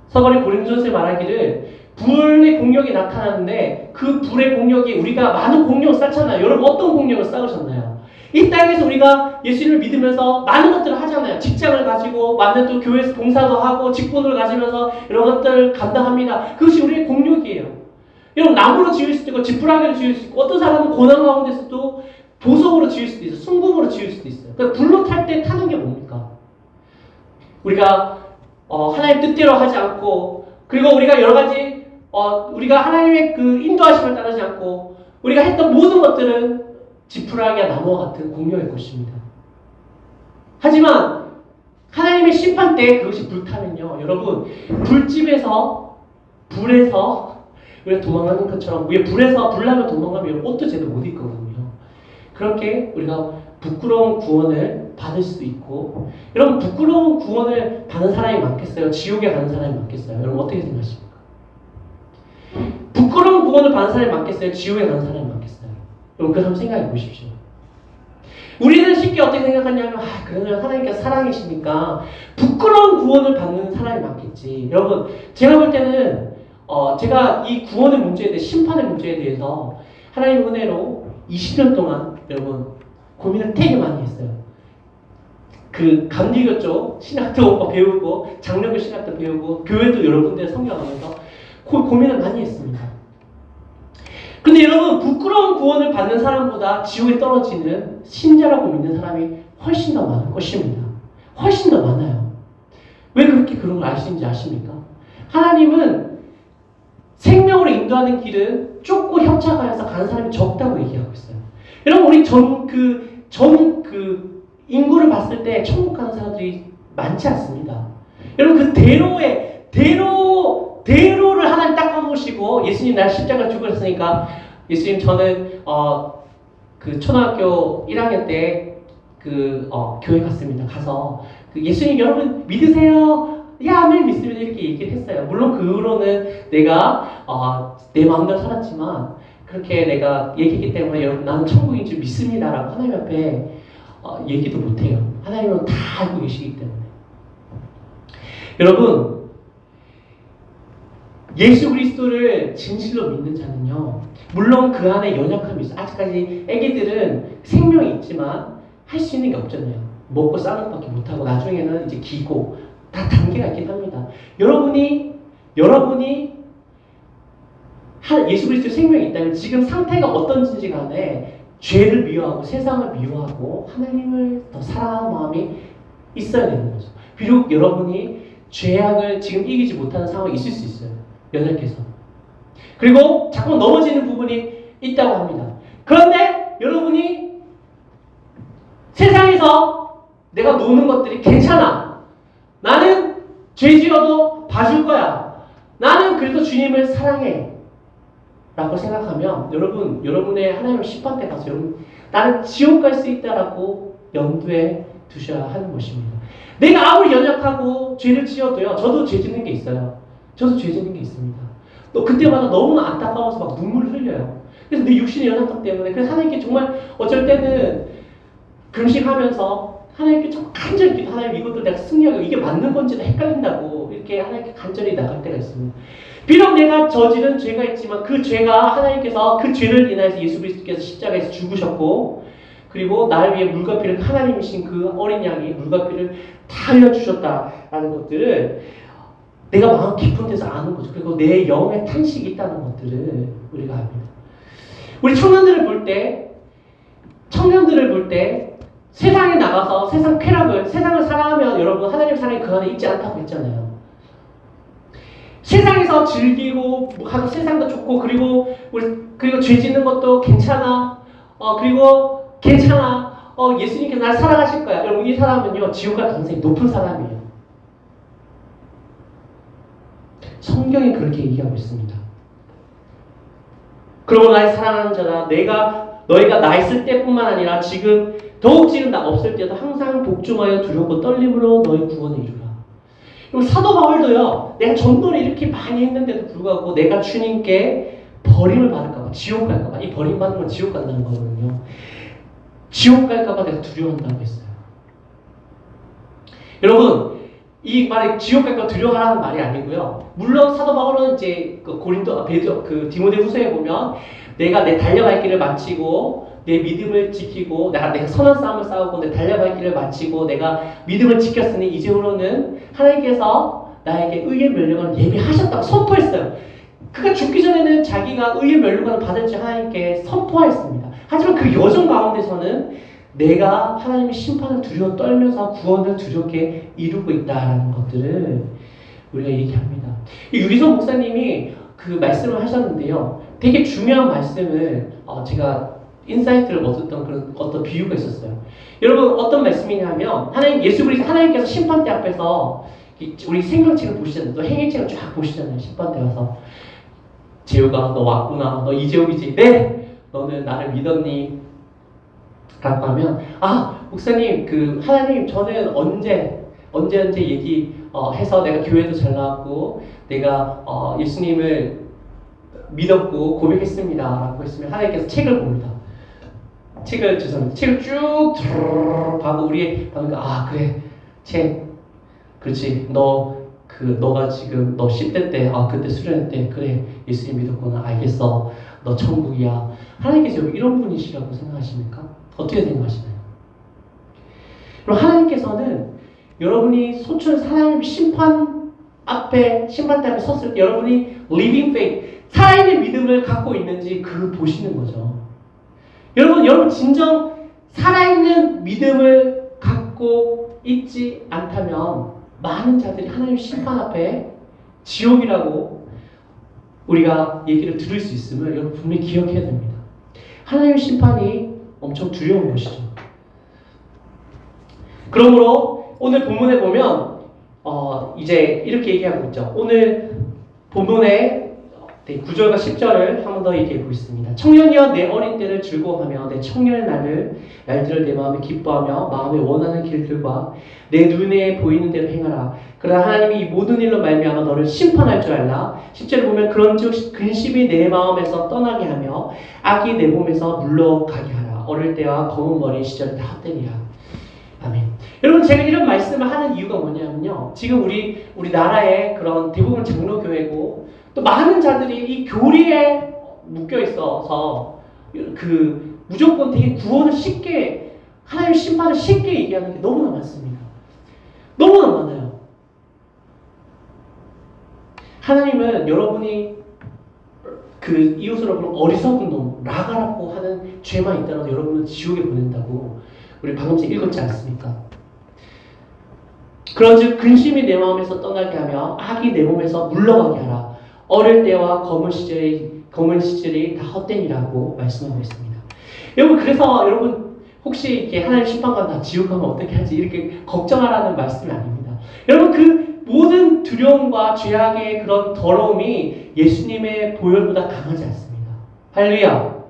사도바울이 고린도전서에 말하기를 불의 공력이 나타나는데 그 불의 공력이 우리가 많은 공력을 쌓잖아요. 여러분 어떤 공력을 쌓으셨나요? 이 땅에서 우리가 예수님을 믿으면서 많은 것들을 하잖아요. 직장을 가지고 많은 또 교회에서 봉사도 하고 직분을 가지면서 이런 것들을 감당합니다. 그것이 우리의 공력이에요. 여러분 나무로 지을 수도 있고 지푸라기로 지을 수 있고 어떤 사람은 고난 가운데서도 보석으로 지을 수도 있어요. 순금으로 지을 수도 있어요. 그러니까 불로 탈 때 타는 게 뭡니까? 우리가 하나님 뜻대로 하지 않고 그리고 우리가 여러 가지 우리가 하나님의 그 인도하심을 따르지 않고 우리가 했던 모든 것들은 지푸라기와 나무와 같은 공력일 것입니다. 하지만 하나님의 심판 때 그것이 불타면요. 여러분 불에서 우리가 도망가는 것처럼 불에서 불나면 도망가면 옷도 제대로 못 입거든요. 그렇게 우리가 부끄러운 구원을 받을 수도 있고 여러분 부끄러운 구원을 받는 사람이 많겠어요? 지옥에 가는 사람이 많겠어요? 여러분 어떻게 생각하십니까? 부끄러운 구원을 받는 사람이 많겠어요? 지옥에 가는 사람이 많겠어요? 여러분 그걸 한번 생각해 보십시오. 우리는 쉽게 어떻게 생각하냐면 그러면 하나님께서 사랑이시니까 부끄러운 구원을 받는 사람이 많겠지. 여러분 제가 볼 때는 제가 이 구원의 문제에 대해 심판의 문제에 대해서 하나님의 은혜로 20년 동안 여러분 고민을 되게 많이 했어요. 그 감리교 쪽 신학도 배우고 장로교 신학도 배우고 교회도 여러 군데 성경하면서 고민을 많이 했습니다. 근데 여러분 부끄러운 구원을 받는 사람보다 지옥에 떨어지는 신자라고 믿는 사람이 훨씬 더 많을 것입니다. 훨씬 더 많아요. 왜 그렇게 그런 걸 알 수 있는지 아십니까? 하나님은 생명으로 인도하는 길은 좁고 협착하여서 가는 사람이 적다고 얘기하고 있어요. 여러분 우리 인구를 봤을 때 천국 가는 사람들이 많지 않습니다. 여러분 그 대로를 하나님 딱 가보시고 예수님 날 십자가를 죽으셨으니까 예수님 저는 그 초등학교 1학년 때 교회 갔습니다. 가서 예수님 여러분 믿으세요? 야, 아멘 믿습니다. 이렇게 얘기를 했어요. 물론 그 후로는 내가 내 마음대로 살았지만 그렇게 내가 얘기했기 때문에 여러분 나는 천국인 줄 믿습니다라고 하나님 앞에 얘기도 못해요. 하나님은 다 알고 계시기 때문에. 여러분 예수 그리스도를 진실로 믿는 자는요 물론 그 안에 연약함이 있어요. 아직까지 애기들은 생명이 있지만 할 수 있는 게 없잖아요. 먹고 싸는 것밖에 못하고 나중에는 이제 기고 다 단계가 있긴 합니다. 여러분이 예수 그리스도의 생명이 있다면 지금 상태가 어떤지 간에 죄를 미워하고 세상을 미워하고 하나님을 더 사랑하는 마음이 있어야 되는 거죠. 비록 여러분이 죄악을 지금 이기지 못하는 상황이 있을 수 있어요. 연약해서. 그리고 자꾸 넘어지는 부분이 있다고 합니다. 그런데 여러분이 세상에서 내가 노는 것들이 괜찮아. 나는 죄 지어도 봐줄 거야. 나는 그래도 주님을 사랑해. 라고 생각하면 여러분의 하나님의 심판 때 가서 나는 지옥 갈 수 있다라고 염두에 두셔야 하는 것입니다. 내가 아무리 연약하고 죄를 지어도요. 저도 죄 짓는 게 있어요. 저도 죄 짓는 게 있습니다. 또 그때마다 너무나 안타까워서 막 눈물을 흘려요. 그래서 내 육신의 연약함 때문에 그래서 하나님께 정말 어쩔 때는 금식하면서 하나님께 좀 간절히 기도 하나님 이것도 내가 승리하고 이게 맞는 건지도 헷갈린다고 이렇게 하나님께 간절히 나갈 때가 있습니다. 비록 내가 저지른 죄가 있지만 그 죄가 하나님께서 그 죄를 인하여서 예수 그리스도께서 십자가에서 죽으셨고 그리고 나를 위해 물과 피를 하나님이신 그 어린 양이 물과 피를 다 흘려주셨다라는 것들을 내가 마음 깊은 데서 아는 거죠. 그리고 내 영에 탄식이 있다는 것들을 우리가 압니다. 우리 청년들을 볼 때 세상에 나가서 세상을 사랑하면 여러분 하나님 사랑이 그 안에 있지 않다고 했잖아요. 세상에서 즐기고 세상도 좋고 그리고 죄 짓는 것도 괜찮아. 그리고 괜찮아. 예수님께서 날 사랑하실 거야. 여러분 이 사람은요 지옥 갈 가능성이 높은 사람이에요. 성경이 그렇게 얘기하고 있습니다. 그러고 날 사랑하는 자라 너희가 나 있을 때뿐만 아니라 지금 더욱지는 나 없을 때도 항상 복종하여 두렵고 떨림으로 너희 구원을 이루라. 그리고 사도 바울도요. 내가 전도를 이렇게 많이 했는데도 불구하고 내가 주님께 버림을 받을까봐 지옥 갈까봐 이 버림받는 건 지옥 간다는 거거든요. 지옥 갈까봐 내가 두려워한다고 했어요. 여러분 이 말이 지옥 갈까 두려워하라는 말이 아니고요. 물론 사도 바울은 이제 디모데후서에 보면 내가 내 달려갈 길을 마치고 내 믿음을 지키고 내가 선한 싸움을 싸우고 내 달려갈 길을 마치고 내가 믿음을 지켰으니 이제후로는 하나님께서 나에게 의의 멸류관을 예비하셨다고 선포했어요. 그가 죽기 전에는 자기가 의의 멸류관을 받을지 하나님께 선포하였습니다. 하지만 그 여정 가운데서는 내가 하나님의 심판을 두려워 떨면서 구원을 두렵게 이루고 있다라는 것들을 우리가 얘기합니다. 유리선 목사님이 그 말씀을 하셨는데요. 되게 중요한 말씀을 제가 인사이트를 얻었던 그런 어떤 비유가 있었어요. 여러분 어떤 말씀이냐면 예수 그리스도 하나님께서 심판대 앞에서 우리 생명책을 보시잖아요. 또 행위책을 쫙 보시잖아요. 심판대 가서 재우가 너 왔구나. 너 이재욱이지? 네. 너는 나를 믿었니? 라고 하면 목사님 하나님 저는 언제 얘기해서 내가 교회도 잘 나왔고 내가 예수님을 믿었고 고백했습니다 라고 했으면 하나님께서 책을 봅니다. 책을 쭉 하고 우리 그래 책 그렇지 너가 지금 너 10대 때 그때 수련회 때 그래 예수님 믿었구나 알겠어 너 천국이야. 하나님께서 이런 분이시라고 생각하십니까? 어떻게 생각하시나요? 그럼 하나님께서는 여러분이 하나님 심판대 앞에 섰을 때 여러분이 living faith, 살아있는 믿음을 갖고 있는지 보시는 거죠. 여러분 진정 살아있는 믿음을 갖고 있지 않다면 많은 자들이 하나님 심판 앞에 지옥이라고 우리가 얘기를 들을 수 있음을 여러분 분명히 기억해야 됩니다. 하나님 심판이 엄청 두려운 것이죠. 그러므로 오늘 본문에 보면 이제 이렇게 얘기하고 있죠. 오늘 본문에 9절과 10절을 한 번 더 얘기해 보겠습니다. 청년이여 내 어린 때를 즐거워하며 내 청년의 날들을 내 마음에 기뻐하며 마음에 원하는 길들과 내 눈에 보이는 대로 행하라. 그러나 하나님이 이 모든 일로 말미암아 너를 심판할 줄 알라. 10절에 보면 그런즉 근심이 내 마음에서 떠나게 하며 악이 내 몸에서 물러가게 하라. 어릴 때와 검은 머리 시절이 다 헛되니라. 아멘. 여러분 제가 이런 말씀을 하는 이유가 뭐냐면요. 지금 우리 나라의 그런 대부분 장로교회고 또 많은 자들이 이 교리에 묶여 있어서 무조건 되게 구원을 쉽게 하나님의 심판을 쉽게 얘기하는 게 너무나 많습니다. 너무나 많아요. 하나님은 여러분이 이웃으로 보는 어리석은 놈, 라가라고 하는 죄만 있다고 여러분을 지옥에 보낸다고 우리 방금 전에 읽었지 않습니까? 그런즉 근심이 내 마음에서 떠나게 하며 악이 내 몸에서 물러가게 하라. 어릴 때와 검은 시절이 다 헛되니라고 말씀하고 있습니다. 여러분 그래서 여러분 혹시 이렇게 하나님 심판받아 지옥 가면 어떻게 하지 이렇게 걱정하라는 말씀이 아닙니다. 여러분 모든 두려움과 죄악의 그런 더러움이 예수님의 보혈보다 강하지 않습니다. 할렐루야.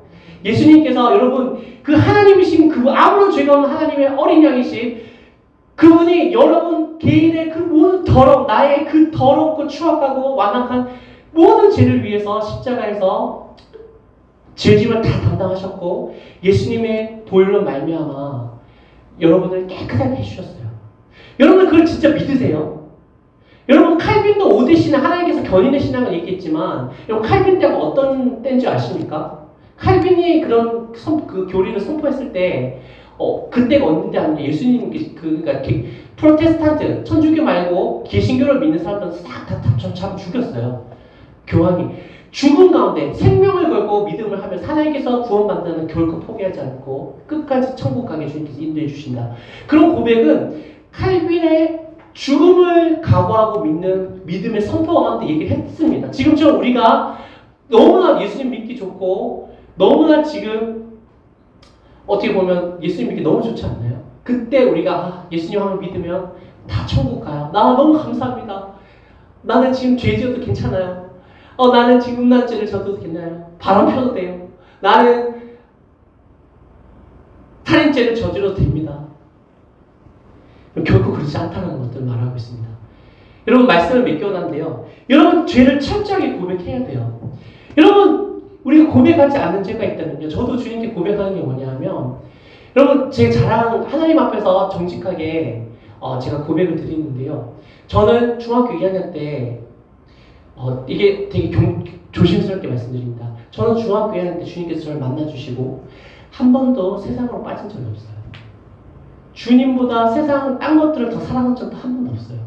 예수님께서 여러분 하나님이신 아무런 죄가 없는 하나님의 어린 양이신 그분이 여러분 개인의 모든 더러움, 나의 더럽고 추악하고 완악한 모든 죄를 위해서 십자가에서 죄짐을 다 담당하셨고 예수님의 보혈로 말미암아 여러분을 깨끗하게 해주셨어요. 여러분 그걸 진짜 믿으세요? 여러분 칼빈도 오대 신앙 하나님께서 견인의 신앙을 얘기했지만 여러분 칼빈 때가 어떤 때인 줄 아십니까? 칼빈이 그런 교리를 선포했을 때 그때가 언제 아니냐 예수님 그러니까 프로테스탄트 천주교 말고 개신교를 믿는 사람들은 싹 다 죽였어요. 교황이 죽음 가운데 생명을 걸고 믿음을 하면 하나님께서 구원받는 결코 포기하지 않고 끝까지 천국 가게 주님께서 인도해 주신다. 그런 고백은 칼빈의 죽음을 각오하고 믿는 믿음의 선포와 가운데 얘기를 했습니다. 지금처럼 우리가 너무나 예수님 믿기 좋고 너무나 지금 어떻게 보면 예수님 믿기 너무 좋지 않나요? 그때 우리가 예수님 한번 믿으면 다 천국 가요. 나 너무 감사합니다. 나는 지금 죄 지어도 괜찮아요. 나는 지금 음란죄를 져도 괜찮아요. 바람 펴도 돼요. 나는 살인죄를 저질러도 됩니다. 결코 그렇지 않다는 것들을 말하고 있습니다. 여러분 말씀을 믿고 난데요. 여러분 죄를 철저하게 고백해야 돼요. 여러분 우리가 고백하지 않는 죄가 있다면요. 저도 주님께 고백하는 게 뭐냐면 여러분 제 자랑 하나님 앞에서 정직하게 제가 고백을 드리는데요. 저는 중학교 2학년 때 이게 되게 조심스럽게 말씀드립니다. 저는 중학교 2학년 때 주님께서 저를 만나주시고 한 번도 세상으로 빠진 적이 없어요. 주님보다 세상 딴 것들을 더 사랑한 적도 한 번도 없어요.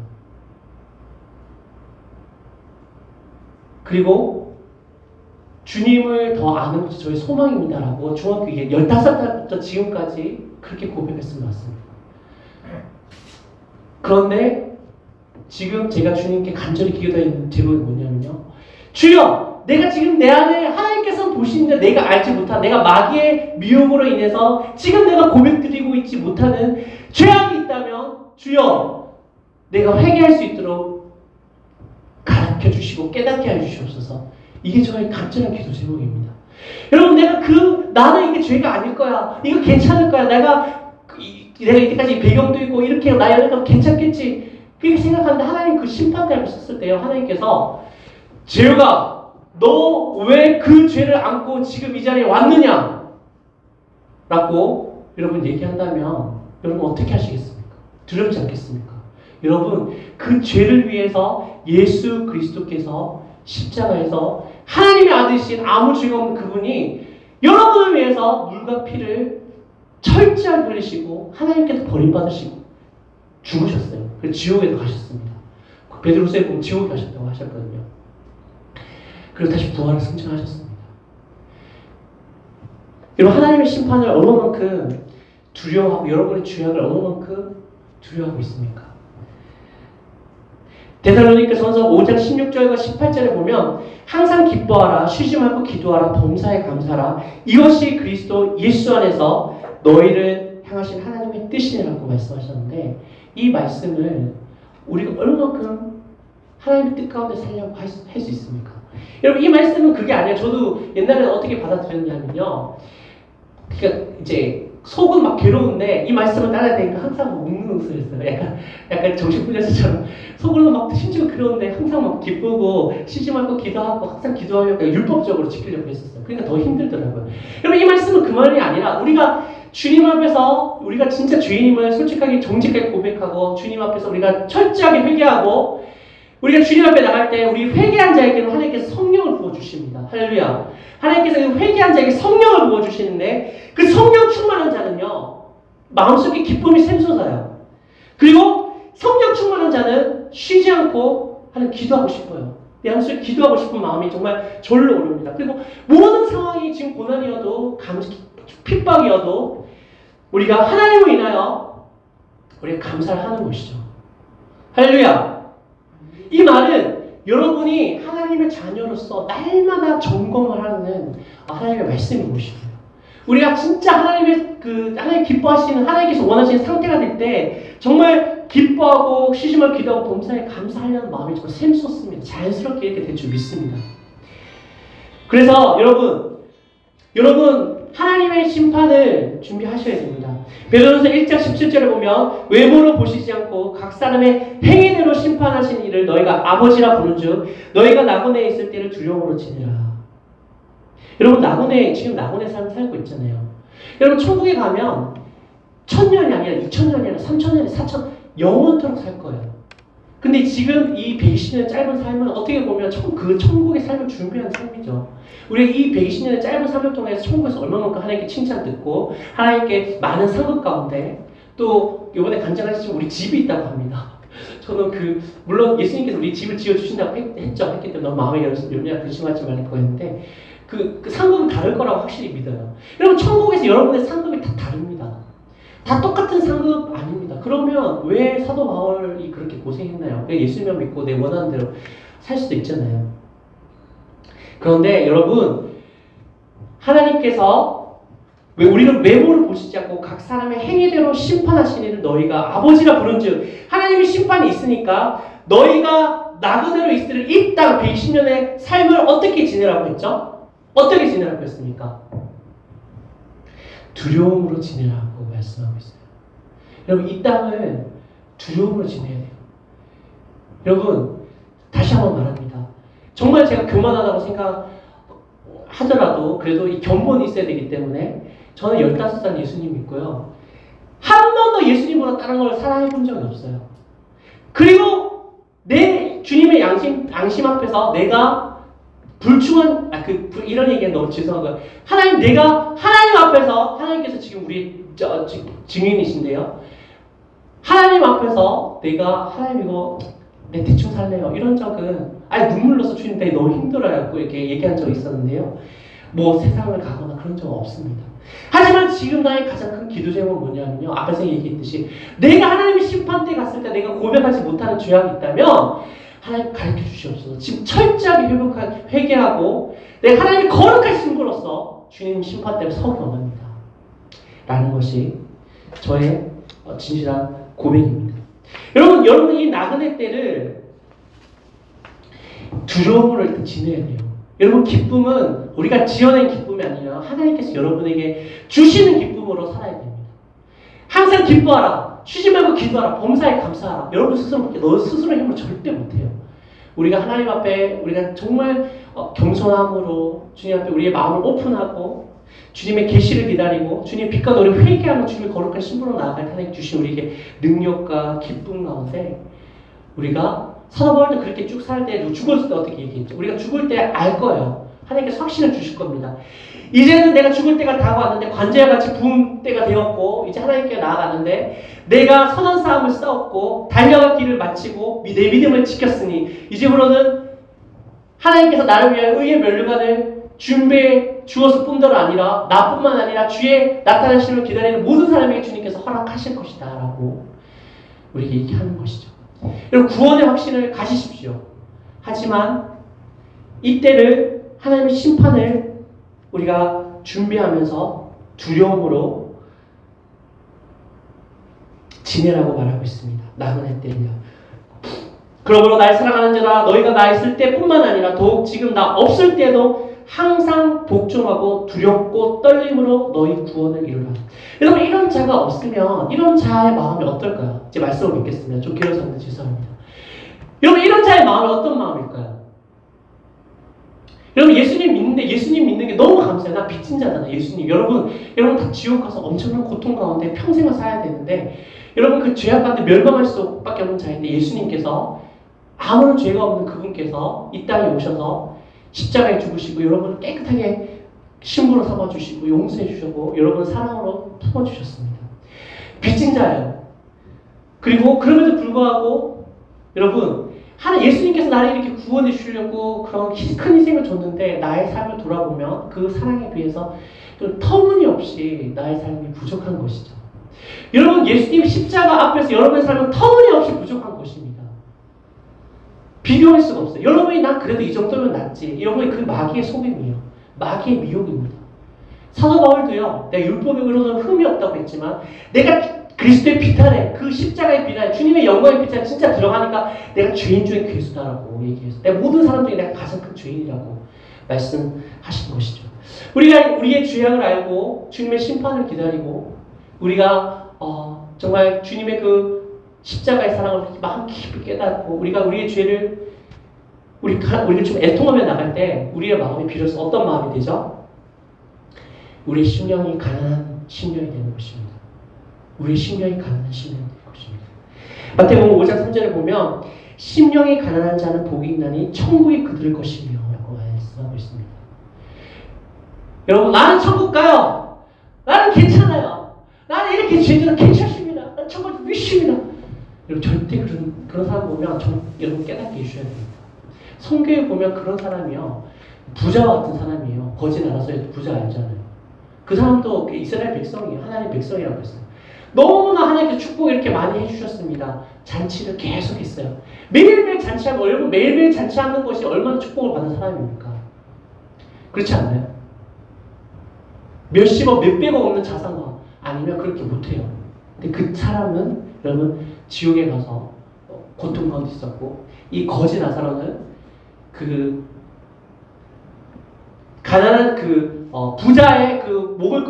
그리고 주님을 더 아는 것이 저의 소망입니다라고 중학교 15살부터 지금까지 그렇게 고백했으면 왔습니다. 그런데 지금 제가 주님께 간절히 기도하는 제목이 뭐냐면요. 주여! 내가 지금 내 안에 하나님께서 보시는데 내가 알지 못한 내가 마귀의 미움으로 인해서 지금 내가 고백드리고 있지 못하는 죄악이 있다면 주여! 내가 회개할 수 있도록 가르쳐 주시고 깨닫게 해주시옵소서. 이게 저의 간절한 기도 제목입니다. 여러분 나는 이게 죄가 아닐 거야. 이거 괜찮을 거야. 내가 이때까지 배경도 있고 이렇게 나 연애가 괜찮겠지. 그렇게 생각하는데 하나님 그 심판대를 썼을 때요. 하나님께서 재우가 너 왜 그 죄를 안고 지금 이 자리에 왔느냐? 라고 여러분 얘기한다면 여러분 어떻게 하시겠습니까? 두렵지 않겠습니까? 여러분 그 죄를 위해서 예수 그리스도께서 십자가에서 하나님의 아들이신 아무 죄가 없는 그분이 여러분을 위해서 물과 피를 철저하게 흘리시고 하나님께서 버림받으시고 죽으셨어요. 그래서 지옥에도 가셨습니다. 베드로서에 보면 지옥에 가셨다고 하셨거든요. 그리고 다시 부활을 승천하셨습니다. 여러분 하나님의 심판을 얼마만큼 두려워하고 여러분의 죄악을 얼마만큼 두려워하고 있습니까? 데살로니가전서 5장 16절과 18절에 보면 항상 기뻐하라, 쉬지 말고 기도하라, 범사에 감사하라. 이것이 그리스도 예수 안에서 너희를 향하신 하나님의 뜻이라고 말씀하셨는데 이 말씀을 우리가 얼마만큼 하나님의 뜻 가운데 살려고 할 수 있습니까? 여러분 이 말씀은 그게 아니에요. 저도 옛날에 어떻게 받아들였냐면요. 그러니까 이제 속은 막 괴로운데 이 말씀을 따라야 되니까 항상 웃는 웃을 했어요. 약간 정신분열자처럼 속으로 막 심지어 괴로운데 항상 막 기쁘고 쉬지 말고 기도하고 항상 기도하려고 율법적으로 지키려고 했었어요. 그러니까 더 힘들더라고요. 여러분 이 말씀은 그 말이 아니라 우리가 주님 앞에서 우리가 진짜 주님을 솔직하게 정직하게 고백하고 주님 앞에서 우리가 철저하게 회개하고 우리가 주님 앞에 나갈 때 우리 회개한 자에게는 하나님께서 성령을 부어주십니다. 할렐루야. 하나님께서 회개한 자에게 성령을 부어주시는데 그 성령 충만한 자는요. 마음속에 기쁨이 샘솟아요. 그리고 성령 충만한 자는 쉬지 않고 하나님 기도하고 싶어요. 내 마음속에 기도하고 싶은 마음이 정말 절로 오릅니다. 그리고 모든 상황이 지금 고난이어도 핍박이어도 우리가 하나님을 인하여 우리가 감사를 하는 것이죠. 할렐루야. 이 말은 여러분이 하나님의 자녀로서 날마다 점검을 하는 하나님의 말씀인 것이고요. 우리가 진짜 하나님 기뻐하시는 하나님께서 원하시는 상태가 될 때 정말 기뻐하고 쉬지 말고 기도하고 범사에 감사하려는 마음이 정말 샘솟습니다. 자연스럽게 이렇게 될 줄 믿습니다. 그래서 여러분 하나님의 심판을 준비하셔야 됩니다. 베드로전서 1장 17절에 보면 외모로 보시지 않고 각 사람의 행위대로 심판하신 이를 너희가 아버지라 부른즉 너희가 나그네에 있을 때를 두려움으로 지내라. 여러분 지금 나그네 삶 살고 있잖아요. 여러분 천국에 가면 1000년이 아니라 2000년이 아니라 3000년이 4000 영원토록 살 거예요. 근데 지금 이 120년의 짧은 삶은 어떻게 보면 그 천국의 삶을 준비하는 삶이죠. 우리가 이 120년의 짧은 삶을 통해서 천국에서 얼마만큼 하나님께 칭찬 듣고 하나님께 많은 상급 가운데 또 이번에 간증하시지만 우리 집이 있다고 합니다. 저는 물론 예수님께서 우리 집을 지어주신다고 했기 때문에 너무 마음에 염려 근심하지 말고 했는데 그 상급은 다를 거라고 확실히 믿어요. 여러분 천국에서 여러분의 상급이 다 다릅니다. 다 똑같은 상급 아닙니다. 그러면 왜 사도 바울이 그렇게 고생했나요? 예수님만 믿고 내 원하는 대로 살 수도 있잖아요. 그런데 여러분, 하나님께서 왜 우리는 외모를 보시지 않고 각 사람의 행위대로 심판하시니를 너희가 아버지라 부른즉, 하나님의 심판이 있으니까 너희가 나그네로 있을 이 땅 120년의 삶을 어떻게 지내라고 했죠? 어떻게 지내라고 했습니까? 두려움으로 지내라고 말씀하고 있어요. 여러분, 이 땅을 두려움으로 지내야 돼요. 여러분, 다시 한번 말합니다. 정말 제가 교만하다고 생각하더라도 그래도 이 견본이 있어야 되기 때문에 저는 15살 예수님 믿고요. 한 번도 예수님보다 다른 걸 사랑해 본 적이 없어요. 그리고 내 주님의 양심 앞에서 내가 불충한, 이런 얘기는 너무 죄송한 거예요. 내가 하나님 앞에서, 하나님께서 지금 우리 증인이신데요. 하나님 앞에서 내가, 하나님 이거 내 대충 살래요. 이런 적은, 눈물 나서 주님 나 너무 힘들어요. 이렇게 얘기한 적이 있었는데요. 뭐 세상을 가거나 그런 적은 없습니다. 하지만 지금 나의 가장 큰 기도 제목은 뭐냐면요. 앞에서 얘기했듯이 내가 하나님의 심판대에 갔을 때 내가 고백하지 못하는 죄악이 있다면 하나님 가르쳐 주시옵소서. 지금 철저하게 회개하고 내가 하나님의 거룩한 신부로서 주님 심판 때문에 서기 원합니다. 라는 것이 저의 진실한 고백입니다. 여러분 이 나그네 때를 두려움으로 일단 지내야 돼요. 여러분, 기쁨은 우리가 지어낸 기쁨이 아니라 하나님께서 여러분에게 주시는 기쁨으로 살아야 됩니다. 항상 기뻐하라. 쉬지 말고 기도하라. 범사에 감사하라. 여러분 스스로밖에 너 스스로의 힘으로 절대 못해요. 우리가 하나님 앞에 우리가 정말 겸손함으로 주님 앞에 우리의 마음을 오픈하고 주님의 계시를 기다리고 주님의 빛과 너를 회개하고 주님의 거룩한 신부로 나아갈 하나님 주신 우리에게 능력과 기쁨 가운데 우리가 사도 바울도 그렇게 쭉 살 때 죽었을 때 어떻게 얘기했죠? 우리가 죽을 때 알 거예요. 하나님께서 확신을 주실 겁니다. 이제는 내가 죽을 때가 다가왔는데 관제와 같이 부을 때가 되었고 이제 하나님께 나아가는데 내가 선한 싸움을 싸웠고 달려갈 길을 마치고 내 믿음을 지켰으니 이제부로는 하나님께서 나를 위한 의의 면류관을 준비해 주었을 뿐더러 아니라 나뿐만 아니라 주의 나타나심을 기다리는 모든 사람에게 주님께서 허락하실 것이다 라고 우리에게 얘기하는 것이죠. 여러분, 구원의 확신을 가지십시오. 하지만 이때를 하나님의 심판을 우리가 준비하면서 두려움으로 지내라고 말하고 있습니다. 나그네 때는요. 그러므로 날 사랑하는 자라 너희가 나 있을 때뿐만 아니라 더욱 지금 나 없을 때도 항상 복종하고 두렵고 떨림으로 너희 구원을 이루라. 여러분, 이런 자가 없으면 이런 자의 마음이 어떨까요? 제 말씀을 믿겠습니다. 좀 길어서 하는데 죄송합니다. 여러분, 이런 자의 마음이 어떤 마음일까요? 여러분, 예수님 믿는 게 너무 감사해요. 나 빚진 자잖아, 예수님. 여러분 다 지옥 가서 엄청난 고통 가운데 평생을 살아야 되는데 여러분 그 죄악 가운데 멸망할 수밖에 없는 자인데 예수님께서 아무런 죄가 없는 그분께서 이 땅에 오셔서 십자가에 죽으시고 여러분을 깨끗하게 신부로 삼아주시고 용서해 주셨고 여러분을 사랑으로 품어주셨습니다. 빚진 자예요. 그리고 그럼에도 불구하고 여러분 예수님께서 나를 이렇게 구원해 주시려고 그런 큰 희생을 줬는데 나의 삶을 돌아보면 그 사랑에 비해서 좀 터무니없이 나의 삶이 부족한 것이죠. 여러분, 예수님 십자가 앞에서 여러분의 삶은 터무니없이 부족한 것입니다. 비교할 수가 없어요. 여러분이 난 그래도 이 정도면 낫지. 여러분이 그 마귀의 속임이에요. 마귀의 미혹입니다. 사도 바울도요. 내가 율법의 의로는 흠이 없다고 했지만 내가 그리스도의 빛 안에 그 십자가의 빛 안에 주님의 영광의 빛 안에 진짜 들어가니까 내가 죄인 중에 괴수다라고 얘기해서 내가 모든 사람 중에 내가 가장 큰 죄인이라고 말씀하신 것이죠. 우리가 우리의 죄악을 알고 주님의 심판을 기다리고 우리가 정말 주님의 그 십자가의 사랑을 마음 깊이 깨닫고 우리가 우리의 죄를 우리가 좀 애통하며 나갈 때 우리의 마음이 비로소 어떤 마음이 되죠? 우리의 심령이 가난한 심령이 되는 것입니다. 우리의 심령이 가난한 심령이 되는 것입니다. 마태복음 5장 3절에 보면 심령이 가난한 자는 복이 있나니 천국이 그들 것이며 라고 말씀하고 있습니다. 여러분, 나는 천국 가요. 나는 괜찮아요. 나는 이렇게 죄지는 괜찮습니다. 나는 천국 위십니다. 여러분, 절대 그런 사람 보면 여러분 깨닫게 해주셔야 됩니다. 성경에 보면 그런 사람이요. 부자와 같은 사람이에요. 거지 나라서의 부자 알잖아요. 그 사람도 이스라엘 백성이에요. 하나님의 백성이라고 했어요. 너무나 하나님께서 축복 이렇게 많이 해주셨습니다. 잔치를 계속 했어요. 매일매일 잔치하고 여러분 매일매일 잔치하는 것이 얼마나 축복을 받는 사람입니까? 그렇지 않나요? 몇십억, 몇백억 없는 자산과 아니면 그렇게 못해요. 근데 그 사람은 여러분 지옥에 가서 고통 가운데 있었고 이 거지 나사로는 그 가난한 그 부자의 그 먹을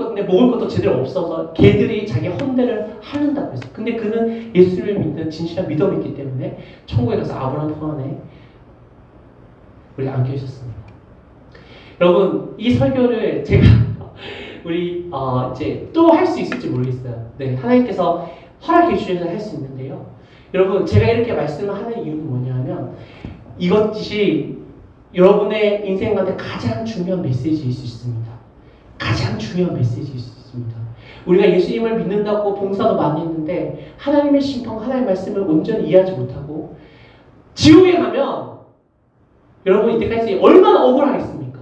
것도 제대로 없어서 개들이 자기 헌대를 하는다고 했어요. 근데 그는 예수를 믿는 진실한 믿음이 있기 때문에 천국에 가서 아브라함 품 안에 우리가 안겨 있었습니다. 여러분 이 설교를 제가 우리 이제 또 할 수 있을지 모르겠어요. 네, 하나님께서 허락해 주셔서 할 수 있는데요. 여러분 제가 이렇게 말씀을 하는 이유는 뭐냐면 이것이 여러분의 인생 가운데 가장 중요한 메시지일 수 있습니다. 가장 중요한 메시지일 수 있습니다. 우리가 예수님을 믿는다고 봉사도 많이 했는데 하나님의 심판, 하나님의 말씀을 온전히 이해하지 못하고 지옥에 가면 여러분 이때까지 얼마나 억울하겠습니까?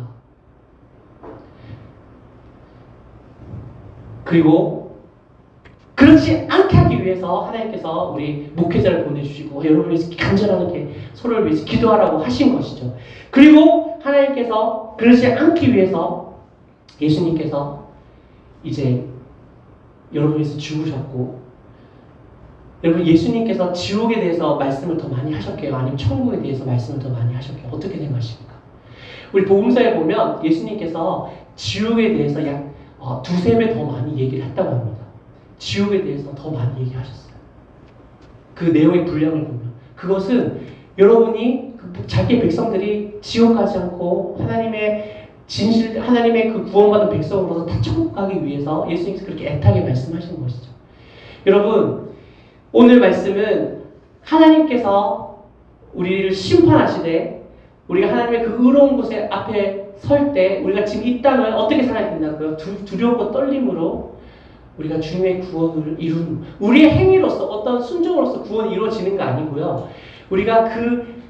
그리고 그렇지 않게 하기 위해서 하나님께서 우리 목회자를 보내주시고 여러분을 위해서 간절하게 서로를 위해서 기도하라고 하신 것이죠. 그리고 하나님께서 그렇지 않기 위해서 예수님께서 이제 여러분을 위해서 죽으셨고 여러분 예수님께서 지옥에 대해서 말씀을 더 많이 하셨게요? 아니면 천국에 대해서 말씀을 더 많이 하셨게요? 어떻게 된 것입니까? 우리 복음서에 보면 예수님께서 지옥에 대해서 약 두세 배 더 많이 얘기를 했다고 합니다. 지옥에 대해서 더 많이 얘기하셨어요. 그 내용의 분량을 보면 그것은 여러분이 자기 백성들이 지옥 가지 않고 하나님의 진실, 하나님의 그 구원받은 백성으로서 다 천국 가기 위해서 예수님께서 그렇게 애타게 말씀하시는 것이죠. 여러분 오늘 말씀은 하나님께서 우리를 심판하시되 우리가 하나님의 그 의로운 곳에 앞에 설 때 우리가 지금 이 땅을 어떻게 살아야 된다고요? 두려움과 떨림으로 우리가 주님의 구원을 이루는 우리의 행위로서 어떤 순종으로서 구원이 이루어지는 거 아니고요. 우리가 그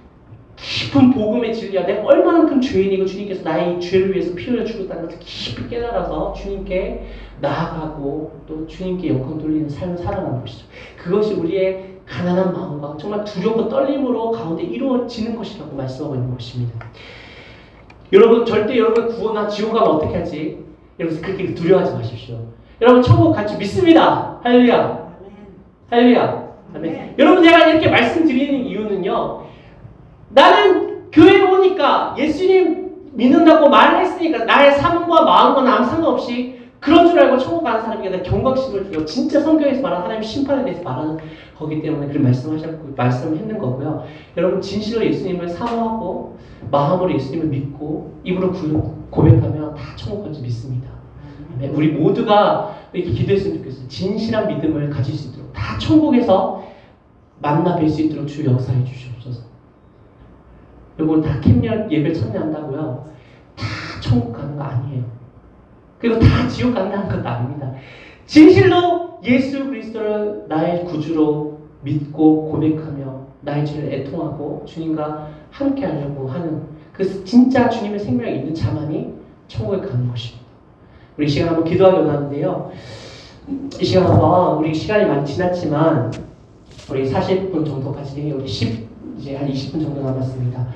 깊은 복음의 진리야 내가 얼마나 큰 죄인이고 주님께서 나의 죄를 위해서 피 흘려 죽었다는 것을 깊이 깨달아서 주님께 나아가고 또 주님께 영광 돌리는 삶을 살아가는 것이죠. 그것이 우리의 가난한 마음과 정말 두려움과 떨림으로 가운데 이루어지는 것이라고 말씀하고 있는 것입니다. 여러분 절대 여러분 구원나 지옥 가면 어떻게 하지? 여러분 그렇게 두려워하지 마십시오. 여러분 천국 갈 줄 믿습니다. 할렐루야. 할렐루야. 아멘. 여러분 제가 이렇게 말씀드리는 이유는요. 나는 교회에 오니까 예수님 믿는다고 말을 했으니까 나의 삶과 마음과 남 상관없이 그런 줄 알고 천국 가는 사람에게 내가 경각심을 주고 진짜 성경에서 말하는 하나님의 심판에 대해서 말하는 거기 때문에 그런 말씀을 했는 거고요. 여러분 진실로 예수님을 사모하고 마음으로 예수님을 믿고 입으로 고백하면 다 천국 갈 줄 믿습니다. 우리 모두가 이렇게 기도했으면 좋겠어요. 진실한 믿음을 가질 수 있도록 다 천국에서 만나 뵐 수 있도록 주 역사해 주시옵소서. 여러분 다 캠년 예배 참여한다고요. 다 천국 가는 거 아니에요. 그리고 다 지옥 간다는 것도 아닙니다. 진실로 예수 그리스도를 나의 구주로 믿고 고백하며 나의 죄를 애통하고 주님과 함께 하려고 하는 그 진짜 주님의 생명이 있는 자만이 천국에 가는 것입니다. 우리 이 시간 한번 기도하기 원하는데요. 이 시간 한번 우리 시간이 많이 지났지만 우리 40분 정도까지 우리 이제 한 20분 정도 남았습니다.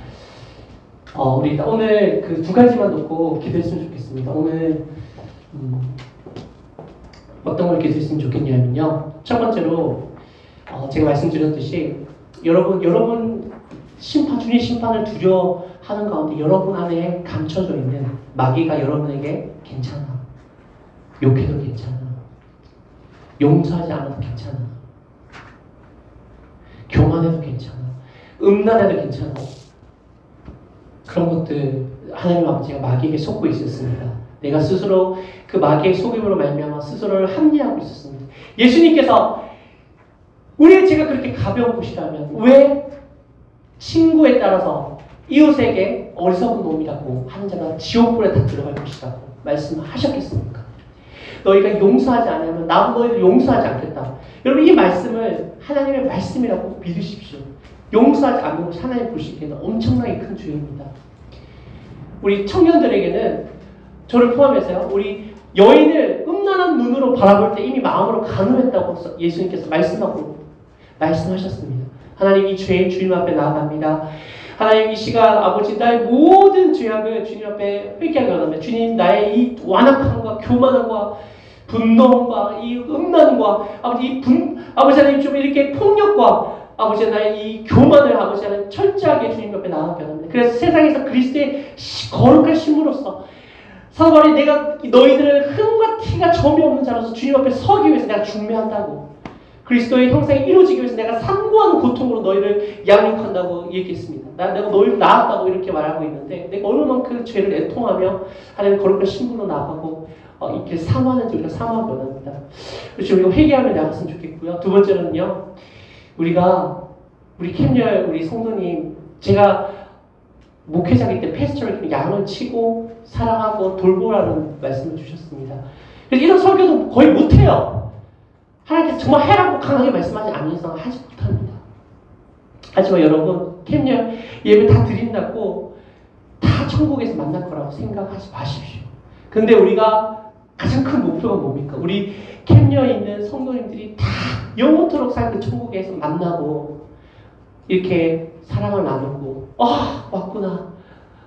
우리 오늘 그 두 가지만 놓고 기도했으면 좋겠습니다. 오늘 어떤 걸 기도했으면 좋겠냐면요. 첫 번째로 제가 말씀드렸듯이 여러분 주님 심판을 두려워하는 가운데 여러분 안에 감춰져 있는 마귀가 여러분에게 괜찮아. 욕해도 괜찮아. 용서하지 않아도 괜찮아. 교만해도 괜찮아. 음란해도 괜찮아. 그런 것들 하나님 아버지가 마귀에게 속고 있었습니다. 내가 스스로 그 마귀의 속임으로 말미암아 스스로를 합리하고 있었습니다. 예수님께서 우리의 죄가 그렇게 가벼운 것이라면 왜 친구에 따라서 이웃에게 어리석은 놈이라고 하는 자가 지옥불에 다 들어갈 것이라고 말씀하셨겠습니까? 너희가 용서하지 않으면 나도 너희를 용서하지 않겠다. 여러분 이 말씀을 하나님의 말씀이라고 믿으십시오. 용서하지 않는 것이 하나님 보시기에는 엄청나게 큰 죄입니다. 우리 청년들에게는 저를 포함해서요. 우리 여인을 음란한 눈으로 바라볼 때 이미 마음으로 간음했다고 예수님께서 말씀하셨습니다. 하나님 이 죄의 주님 앞에 나아갑니다. 하나님 이 시간 아버지 나의 모든 죄악을 주님 앞에 회개하게 원합니다. 주님 나의 이 완악함과 교만함과 분노함과 이 음란과 아버지 하나님 좀 이렇게 폭력과 아버지 나의 이 교만을 아버지 하나님 철저하게 주님 앞에 나아가게 합니다. 그래서 세상에서 그리스도의 거룩한 신부로서 사도 바울이 내가 너희들을 흠과 티가 전혀 없는 자로서 주님 앞에 서기 위해서 내가 중매한다고, 그리스도의 형상이 이루어지기 위해서 내가 상고하는 고통으로 너희를 양육한다고 얘기했습니다. 내가 너희를 낳았다고 이렇게 말하고 있는데 내가 얼마만큼 죄를 애통하며 하나님 거룩한 신부로 나아가고 이 길 사모하는지 우리가 사모하기 원합니다. 그렇죠. 우리가 회개하며 나갔으면 좋겠고요. 두 번째는요, 우리 캠열 우리 성도님, 제가 목회자기 때 패스터를 양을 치고 사랑하고 돌보라는 말씀을 주셨습니다. 그래서 이런 설교도 거의 못해요. 하나님께서 정말 해라고 강하게 말씀하지 않는 이상 하지 못합니다. 하지만 여러분, 캠열 예배 다 드린다고 다 천국에서 만날 거라고 생각하지 마십시오. 근데 우리가 가장 큰 목표가 뭡니까? 우리 캠열에 있는 성도님들이 다 영원토록 살 그 천국에서 만나고 이렇게 사랑을 나누고 왔구나.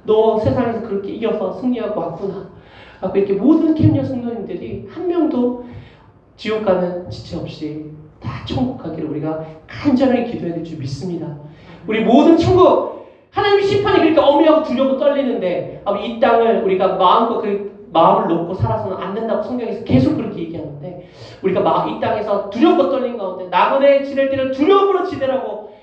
너 세상에서 그렇게 이겨서 승리하고 왔구나. 이렇게 모든 캠열 성도님들이 한 명도 지옥 가는 지체 없이 다 천국 가기를 우리가 간절하게 기도해야 될 줄 믿습니다. 우리 모든 천국, 하나님의 심판이 그렇게 엄하고 두려워 떨리는데 이 땅을 우리가 마음껏 마음을 놓고 살아서는 안 된다고 성경에서 계속 그렇게 얘기하는데, 우리가 이 땅에서 두렵고 떨린 가운데 나그네 지낼 때는 두려움으로 지내라고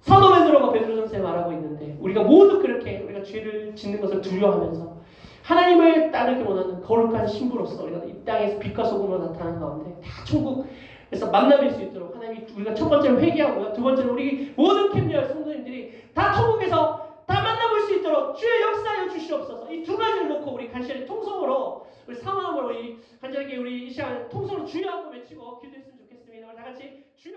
사도 베드로가 베드로전서에 말하고 있는데, 우리가 모두 그렇게 우리가 죄를 짓는 것을 두려워하면서 하나님을 따르기 원하는 거룩한 신부로서 우리가 이 땅에서 빛과 소금으로 나타나는 가운데 다 천국에서 만나뵐 수 있도록 하나님이, 우리가 첫 번째로 회개하고요, 두 번째로 우리 모든 캠리얼 성도님들이 다 천국에서 다 만나볼 수 있도록 주의 역사하여 주시옵소서. 이 두 가지를 놓고 우리 간절히 통성으로, 우리 사모함으로 간절하게 우리 이 시간 통성으로 주여 하고 외치고 기도했으면 좋겠습니다. 우리 다 같이 주여.